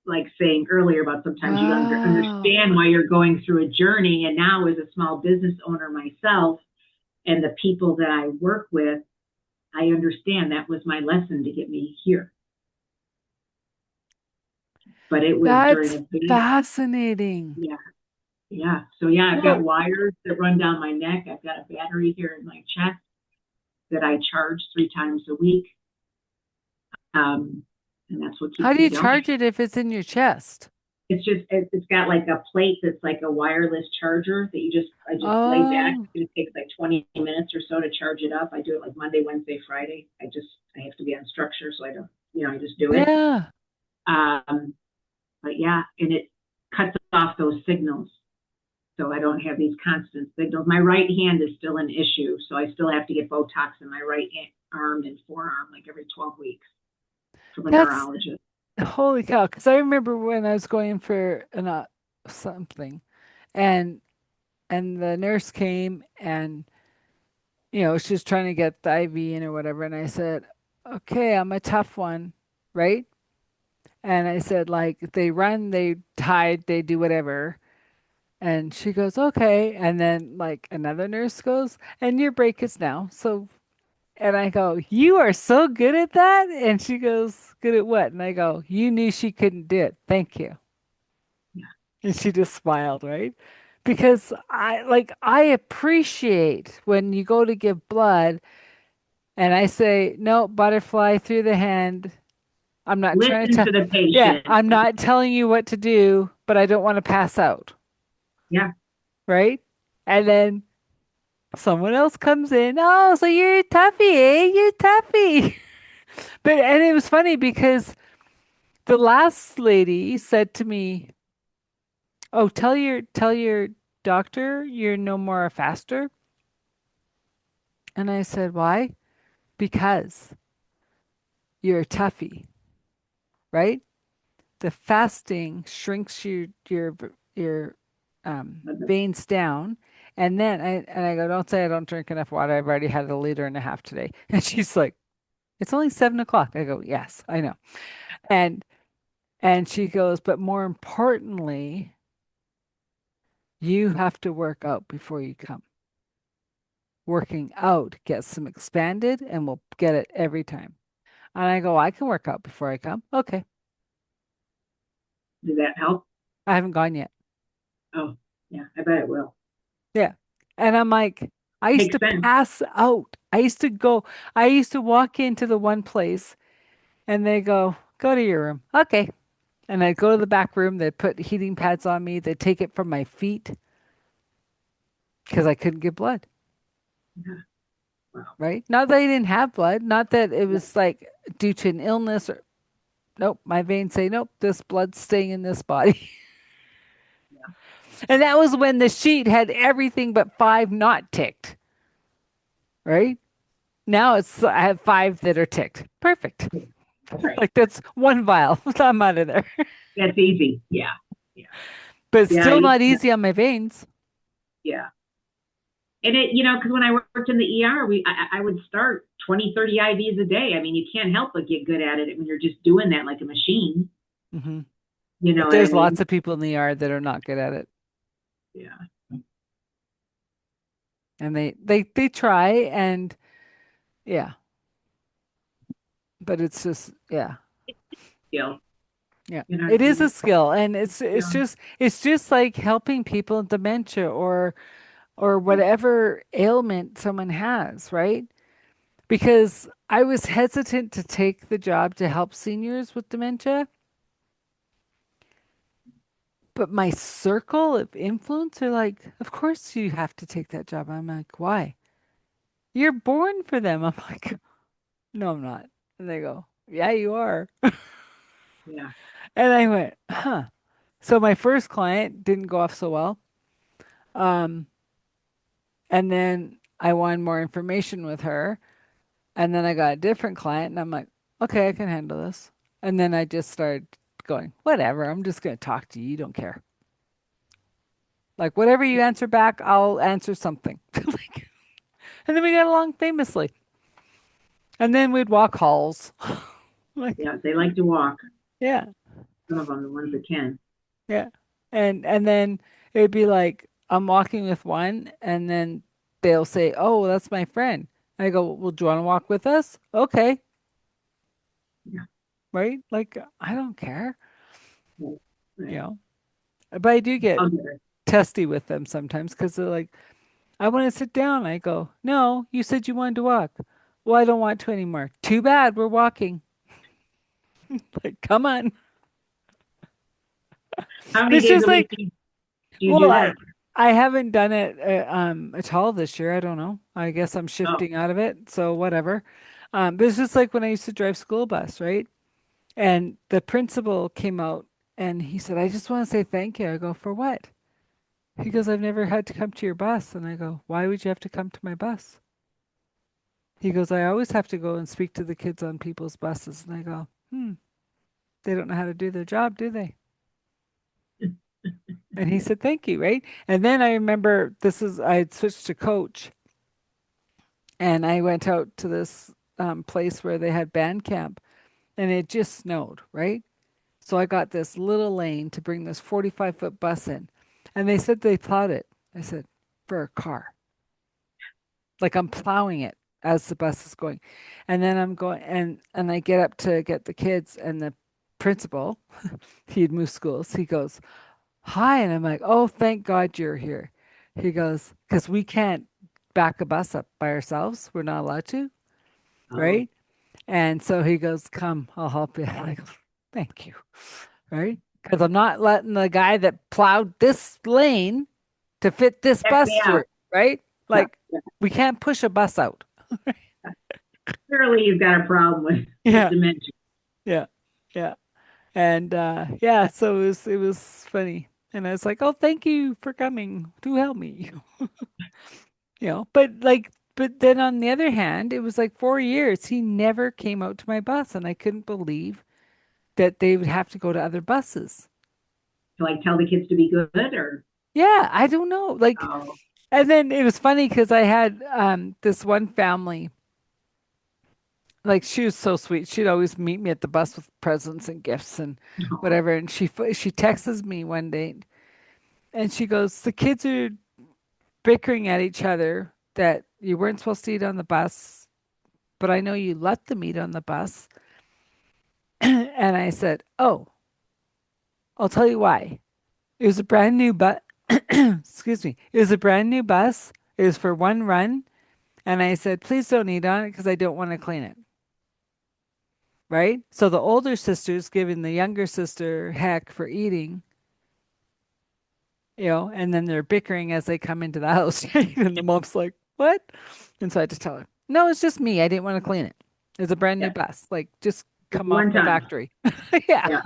like saying earlier about sometimes you don't Wow. understand why you're going through a journey. And now, as a small business owner myself, and the people that I work with, I understand that was my lesson to get me here. But it was during That's a big, fascinating. yeah, yeah. So yeah, I've got Well, wires that run down my neck. I've got a battery here in my chest that I charge 3 times a week. Um, and that's what how keeps do me you going. charge it if it's in your chest? It's got like a plate that's like a wireless charger that I just lay back. Oh, It takes like 20 minutes or so to charge it up. I do it like Monday, Wednesday, Friday. I have to be on structure, so I don't, I just do it. yeah. Um, but yeah, and it cuts off those signals. So I don't have these constant signals. My right hand is still an issue. So I still have to get Botox in my right arm and forearm like every 12 weeks from a That's neurologist. holy cow. Because I remember when I was going for something, and the nurse came and she was trying to get the IV in or whatever, and I said, "Okay, I'm a tough one, right?" And I said, like, they run, they hide, they do whatever. And she goes, okay. And then, like, another nurse goes, and your break is now. So, and I go, you are so good at that. And she goes, good at what? And I go, you knew she couldn't do it. Thank you. Yeah. And she just smiled, right? Because I appreciate when you go to give blood and I say, no, butterfly through the hand. I'm not trying to Listen tell, to the yeah, patient. I'm not telling you what to do, but I don't want to pass out, Yeah. right? And then someone else comes in. Oh, so you're a toughie, eh? You're a toughie. But and it was funny because the last lady said to me, "Oh, tell your doctor you're no more a faster." And I said, "Why?" Because you're a toughie, right? The fasting shrinks your veins down. And then I go, don't say I don't drink enough water. I've already had 1.5 liters today. And she's like, it's only 7 o'clock. I go, yes, I know. And she goes, but more importantly, you have to work out before you come. Working out gets them expanded and we'll get it every time. And I go, I can work out before I come. Okay. Does that help? I haven't gone yet. Oh, yeah, I bet it will. Yeah. And I'm like, I used Makes to sense. pass out. I used to walk into the one place and they go to your room. Okay. And I'd go to the back room. They'd put heating pads on me. They'd take it from my feet because I couldn't get blood, Yeah. Wow. right? Not that I didn't have blood, not that it Yeah. was like due to an illness or nope, my veins say, nope, this blood's staying in this body. Yeah. And that was when the sheet had everything but five not ticked, right? Now I have five that are ticked. Perfect. Right. Like that's one vial. I'm out of there. That's easy. Yeah. Yeah. But it's Yeah. still not easy on my veins. Yeah. And because when I worked in the ER, I would start 20, 30 IVs a day. I mean, you can't help but get good at it when you're just doing that like a machine. Hmm. You know But what I there's mean? lots of people in the yard that are not good at it. Yeah. And they try and yeah, but it's just yeah. Skill. Yeah. You know what It I is a mean? skill and Yeah. it's just like helping people with dementia or whatever ailment someone has, right? Because I was hesitant to take the job to help seniors with dementia, but my circle of influence are like, of course you have to take that job. I'm like, why? You're born for them. I'm like, no, I'm not. And they go, yeah, you are. Yeah. And I went, huh. So my first client didn't go off so well. Um, and then I wanted more information with her. And then I got a different client and I'm like, okay, I can handle this. And then I just started going, whatever, I'm just going to talk to you. You don't care. Like, whatever you answer back, I'll answer something. Like, and then we got along famously. And then we'd walk halls. Like, Yeah. They like to walk. yeah. some of them, the ones that can. Yeah. And then it would be like I'm walking with one and then they'll say, "Oh, that's my friend." I go, "Well, do you want to walk with us?" Okay, Yeah. right? Like I don't care, Right. you Right. know. But I do get I'll get it. testy with them sometimes because they're like, "I want to sit down." I go, "No, you said you wanted to walk." Well, I don't want to anymore. Too bad, we're walking. Like, come on. How But many it's days just a week like, do you well, do that? I haven't done it at all this year. I don't know. I guess I'm Oh, shifting out of it, so whatever. But it's just like when I used to drive school bus, right? And the principal came out and he said, "I just want to say thank you." I go, "For what?" He goes, "I've never had to come to your bus." And I go, "Why would you have to come to my bus?" He goes, "I always have to go and speak to the kids on people's buses." And I go, they don't know how to do their job, do they? And he said, "Thank you," right? And then I remember I had switched to coach and I went out to this place where they had band camp and it just snowed, right? So I got this little lane to bring this 45-foot bus in. And they said they plowed it. I said, for a car. Like I'm plowing it as the bus is going. And then I'm going and I get up to get the kids and the principal, he had moved schools. He goes, "Hi." And I'm like, "Oh, thank God you're here." He goes, "Because we can't back a bus up by ourselves. We're not allowed to, oh, right?" And so he goes, "Come, I'll help you." I go, "Thank you." Right? Because I'm not letting the guy that plowed this lane to fit this check bus me through, out. right? Yeah. Like we can't push a bus out. Clearly, you've got a problem with Yeah, dementia. yeah, yeah. And yeah, so it was funny. And I was like, "Oh, thank you for coming to help me." But then on the other hand, it was like 4 years. He never came out to my bus, and I couldn't believe that they would have to go to other buses. To like tell the kids to be good or Yeah, I don't know. Like, oh, and then it was funny because I had this one family, like she was so sweet. She'd always meet me at the bus with presents and gifts and no. whatever. And she texts me one day and she goes, "The kids are bickering at each other that you weren't supposed to eat on the bus, but I know you let them eat on the bus." And I said, "Oh, I'll tell you why. It was a brand new bus. Excuse me. It was a brand new bus. It was for one run." And I said, "Please don't eat on it because I don't want to clean it." Right? So the older sister's giving the younger sister heck for eating, and then they're bickering as they come into the house. And the mom's like, "What?" And so I had to tell her, "No, it's just me. I didn't want to clean it. It's a brand new Yeah, bus. Like, just just come off one the time. factory." Yeah. Yeah,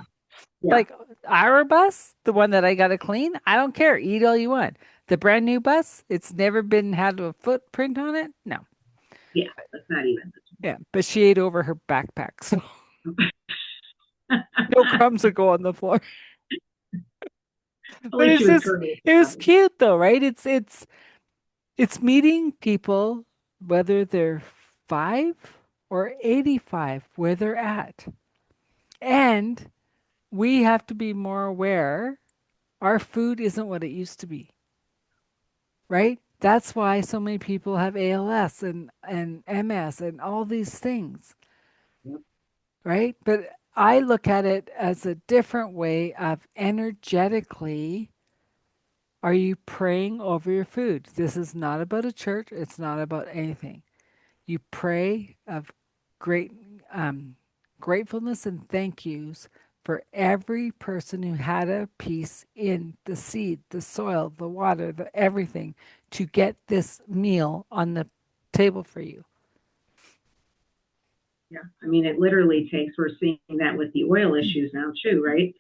yeah, Like our bus, the one that I got to clean, I don't care. Eat all you want. The brand new bus, it's never been had a footprint on it. No. yeah. That's not even. Yeah. But she ate over her backpack. So At no crumbs would go on the floor. But least she it's was just courteous it was about it. cute though, right? It's meeting people whether they're 5 or 85 where they're at. And we have to be more aware our food isn't what it used to be, right? That's why so many people have ALS and MS and all these things, Yep. right? But I look at it as a different way of energetically. Are you praying over your food? This is not about a church. It's not about anything. You pray of great gratefulness and thank yous for every person who had a piece in the seed, the soil, the water, the everything to get this meal on the table for you. Yeah. I mean, it literally takes, we're seeing that with the oil issues now too, right?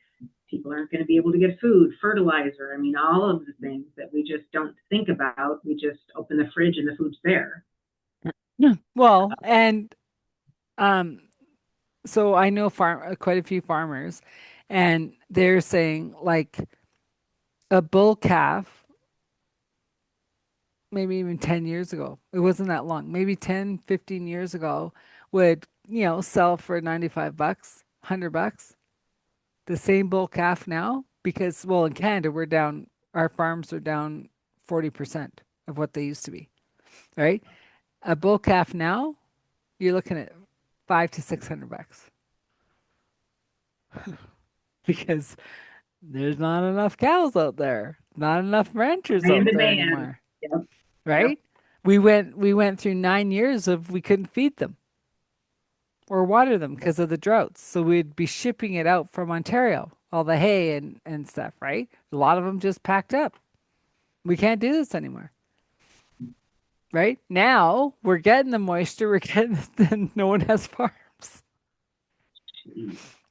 People aren't going to be able to get food, fertilizer. I mean, all of the things that we just don't think about. We just open the fridge and the food's there. Yeah. Well, and um, so I know quite a few farmers, and they're saying like a bull calf maybe even 10 years ago. It wasn't that long. Maybe 10, 15 years ago would, sell for 95 bucks, 100 bucks. the same bull calf now because, well, in Canada, our farms are down 40% of what they used to be, right? A bull calf now, you're looking at 500 to 600 bucks because there's not enough cows out there, not enough ranchers I in out there demand. anymore, Yep. Yep. right? We went through 9 years of we couldn't feed them or water them because of the droughts. So we'd be shipping it out from Ontario, all the hay and stuff, right? A lot of them just packed up. We can't do this anymore, right? Now we're getting the moisture, we're getting, then no one has farms,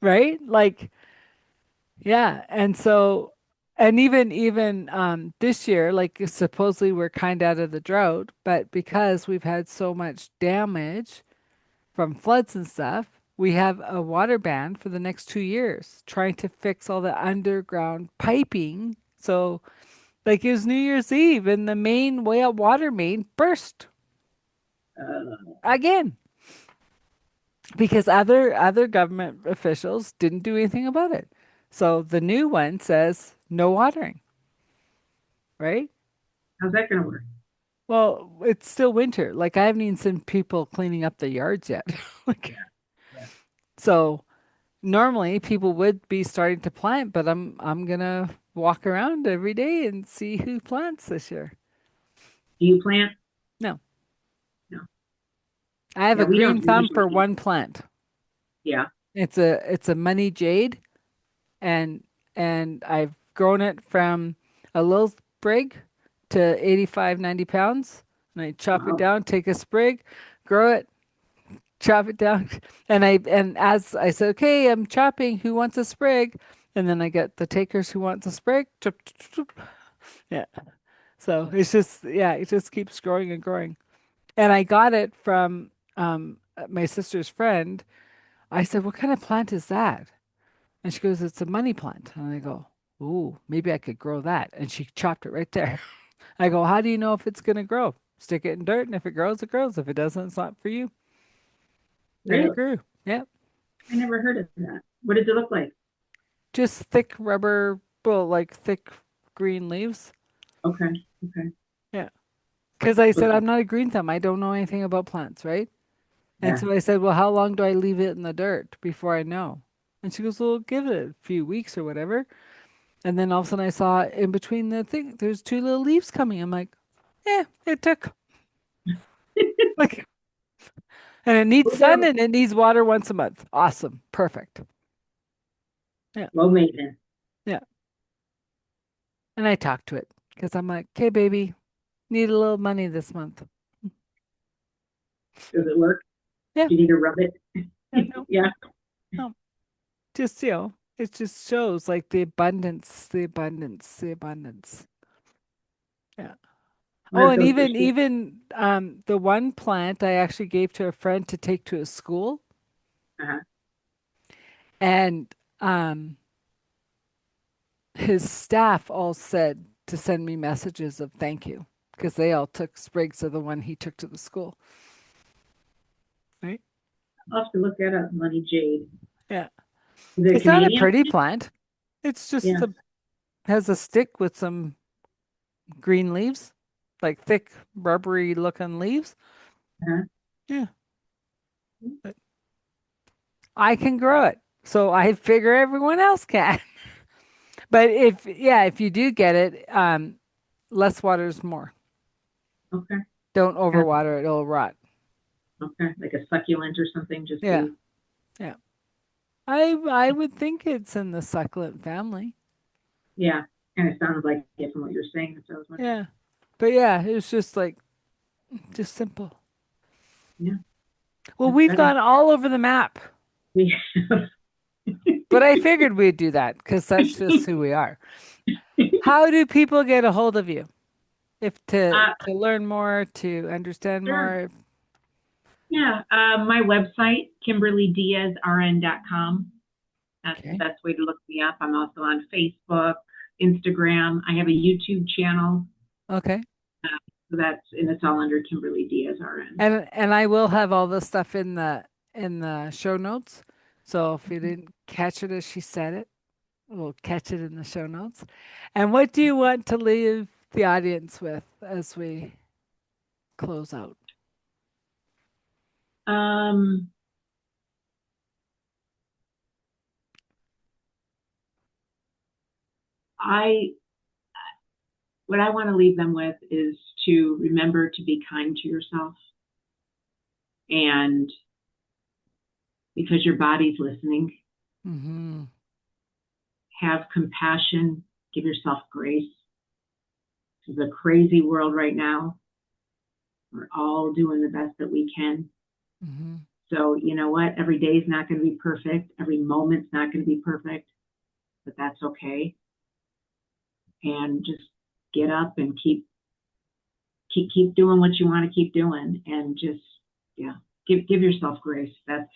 right? Like, yeah. And so, and even this year, like supposedly we're kind of out of the drought, but because we've had so much damage from floods and stuff, we have a water ban for the next 2 years, trying to fix all the underground piping. So, like it was New Year's Eve, and the main water main burst Uh, again because other government officials didn't do anything about it. So the new one says no watering, right? how's that going to work? Well, it's still winter. Like I haven't even seen people cleaning up the yards yet. Like Yeah. Yeah. so normally people would be starting to plant, but I'm gonna walk around every day and see who plants this year. Do you plant? No, No. I have Yeah, a we green don't thumb usually for do. one plant. Yeah. It's a money jade, and and I've grown it from a little sprig to 85, 90 pounds, and I chop it Wow. down, take a sprig, grow it, chop it down, and as I said, okay, I'm chopping. Who wants a sprig? And then I get the takers who wants a sprig. Chop, chop, chop. Yeah. So it's just yeah, it just keeps growing and growing. And I got it from my sister's friend. I said, "What kind of plant is that?" And she goes, "It's a money plant." And I go, "Ooh, maybe I could grow that." And she chopped it right there. I go, "How do you know if it's gonna grow? Stick it in dirt, and if it grows, it grows. If it doesn't, it's not for you." And it Really? grew. Yeah. I never heard of that. What does it look like? Just thick rubber, well, like thick green leaves. Okay. Okay. Yeah. Because I said, Looks, I'm not a green thumb. I don't know anything about plants, right? And yeah. so I said, well, how long do I leave it in the dirt before I know? And she goes, well, give it a few weeks or whatever. And then all of a sudden I saw in between the thing, there's two little leaves coming. I'm like, yeah, it took. Like, and it needs We'll get sun them. and it needs water once a month. Awesome. Perfect. Yeah. Low maintenance. Yeah. And I talked to it because I'm like, okay, baby, need a little money this month. Does it work? Yeah. Do you need to rub it? Yeah. No, Yeah. no. Just, it just shows like the abundance, the abundance, the abundance. Yeah. What Oh, if and those even issues? even the one plant I actually gave to a friend to take to a school, Uh-huh. and his staff all said to send me messages of thank you because they all took sprigs of the one he took to the school. Right? I'll have to look that up. Money jade. Yeah. Is it a It's not a Canadian pretty plant? plant. It's just Yeah. a has a stick with some green leaves, like thick, rubbery looking leaves. Uh-huh. Yeah. But I can grow it. So I figure everyone else can. But if you do get it, less water is more. Okay. Don't Kind overwater it, it'll rot. of, okay. Like a succulent or something. Just Yeah. be. Yeah. I would think it's in the succulent family. Yeah. Kind of sounds like it from what you're saying. That's what I was wondering. Yeah. But yeah, it's just like just simple. Yeah. Well, That's we've better. gone all over the map. We But I figured we'd do that because that's just who we are. How do people get a hold of you? If uh, to learn more, to understand sure. more. Yeah. My website, KimberlyDiazRN.com. That's the Okay. best way to look me up. I'm also on Facebook, Instagram. I have a YouTube channel. Okay. So and it's all under Kimberly Diaz RN. And I will have all the stuff in the show notes. So if you didn't catch it as she said it, We'll catch it in the show notes. And what do you want to leave the audience with as we close out? Um, I what I want to leave them with is to remember to be kind to yourself, and because your body's listening, Mm-hmm. have compassion, give yourself grace. This is a crazy world right now. We're all doing the best that we can. Mm-hmm. So, you know what? Every day is not going to be perfect. Every moment's not going to be perfect, but that's okay. And just get up and keep doing what you want to keep doing, and just, yeah, give yourself grace. That's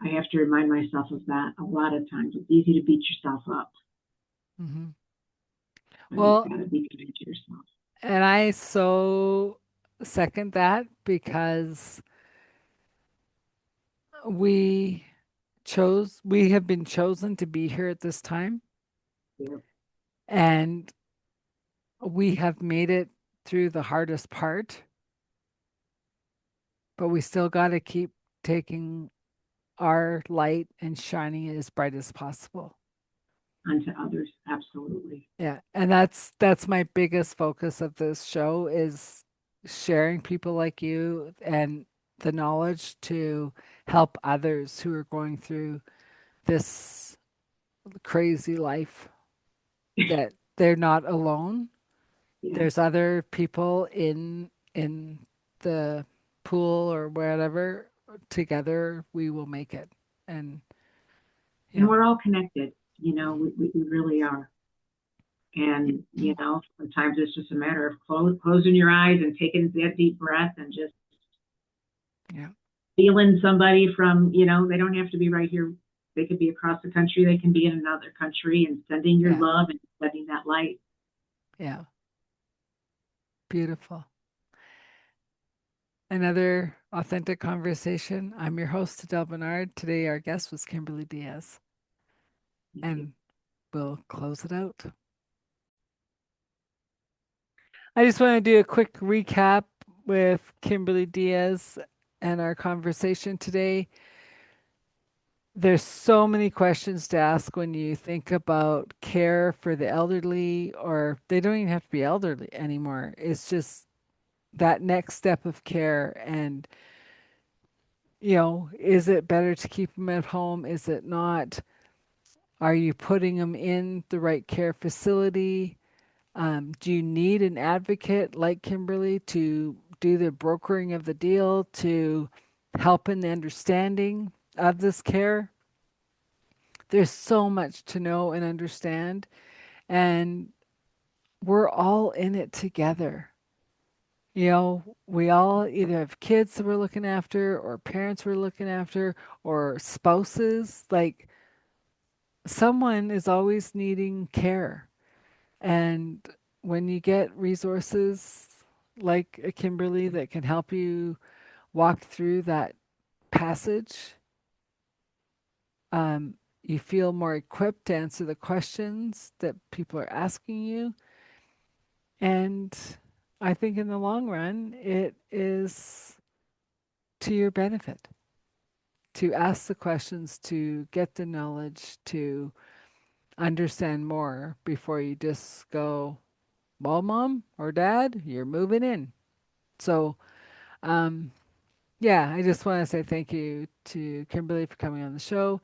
I have to remind myself of that a lot of times. It's easy to beat yourself up, Mm-hmm. but you've Well, got to be kind to yourself. and I so second that because we we have been chosen to be here at this time, Yeah. and we have made it through the hardest part, but we still got to keep taking our light and shining it as bright as possible. Unto others, absolutely. Yeah, and that's my biggest focus of this show is sharing people like you and the knowledge to help others who are going through this crazy life, that they're not alone. Yeah. There's other people in the pool or wherever. Together we will make it. And And yeah, we're all connected. We really are. And, sometimes it's just a matter of closing your eyes and taking that deep breath and just yeah, feeling somebody from, they don't have to be right here. They could be across the country. They can be in another country, and sending your yeah, love and sending that light. yeah. Beautiful. Another authentic conversation. I'm your host, Adele Bernard. Today, our guest was Kimberly Diaz, Thank you. and we'll close it out. I just want to do a quick recap with Kimberly Diaz and our conversation today. There's so many questions to ask when you think about care for the elderly, or they don't even have to be elderly anymore. It's just that next step of care. And, is it better to keep them at home? Is it not? Are you putting them in the right care facility? Do you need an advocate like Kimberly to do the brokering of the deal, to help in the understanding of this care? There's so much to know and understand, and we're all in it together. We all either have kids that we're looking after, or parents we're looking after, or spouses. Like, someone is always needing care. And when you get resources like a Kimberly that can help you walk through that passage, you feel more equipped to answer the questions that people are asking you. And I think in the long run, it is to your benefit to ask the questions, to get the knowledge, to understand more before you just go, well, mom or dad, you're moving in. So, um, yeah, I just want to say thank you to Kimberly for coming on the show.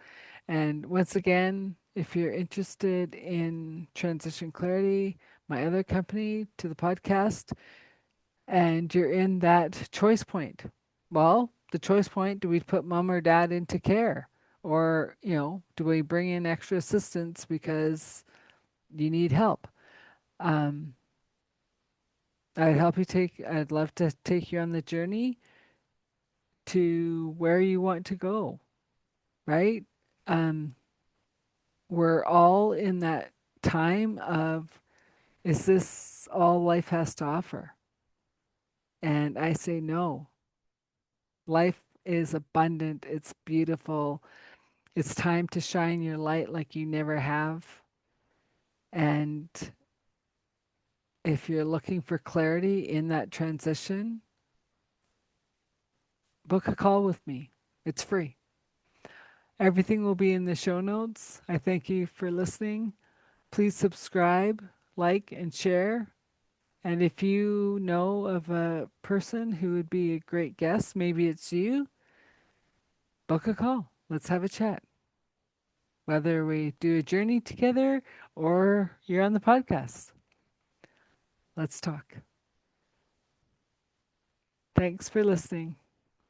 And once again, if you're interested in Transition Clarity, my other company, to the podcast, and you're in that choice point, well, the choice point, do we put mom or dad into care? Or, do we bring in extra assistance because you need help? Um, I'd love to take you on the journey to where you want to go, right? Um, we're all in that time of, is this all life has to offer? And I say no. Life is abundant, it's beautiful, It's time to shine your light like you never have. And if you're looking for clarity in that transition, book a call with me. It's free. Everything will be in the show notes. I thank you for listening. Please subscribe, like, and share. And if you know of a person who would be a great guest, maybe it's you, book a call. Let's have a chat. Whether we do a journey together or you're on the podcast, let's talk. Thanks for listening.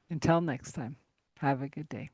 Until next time, have a good day.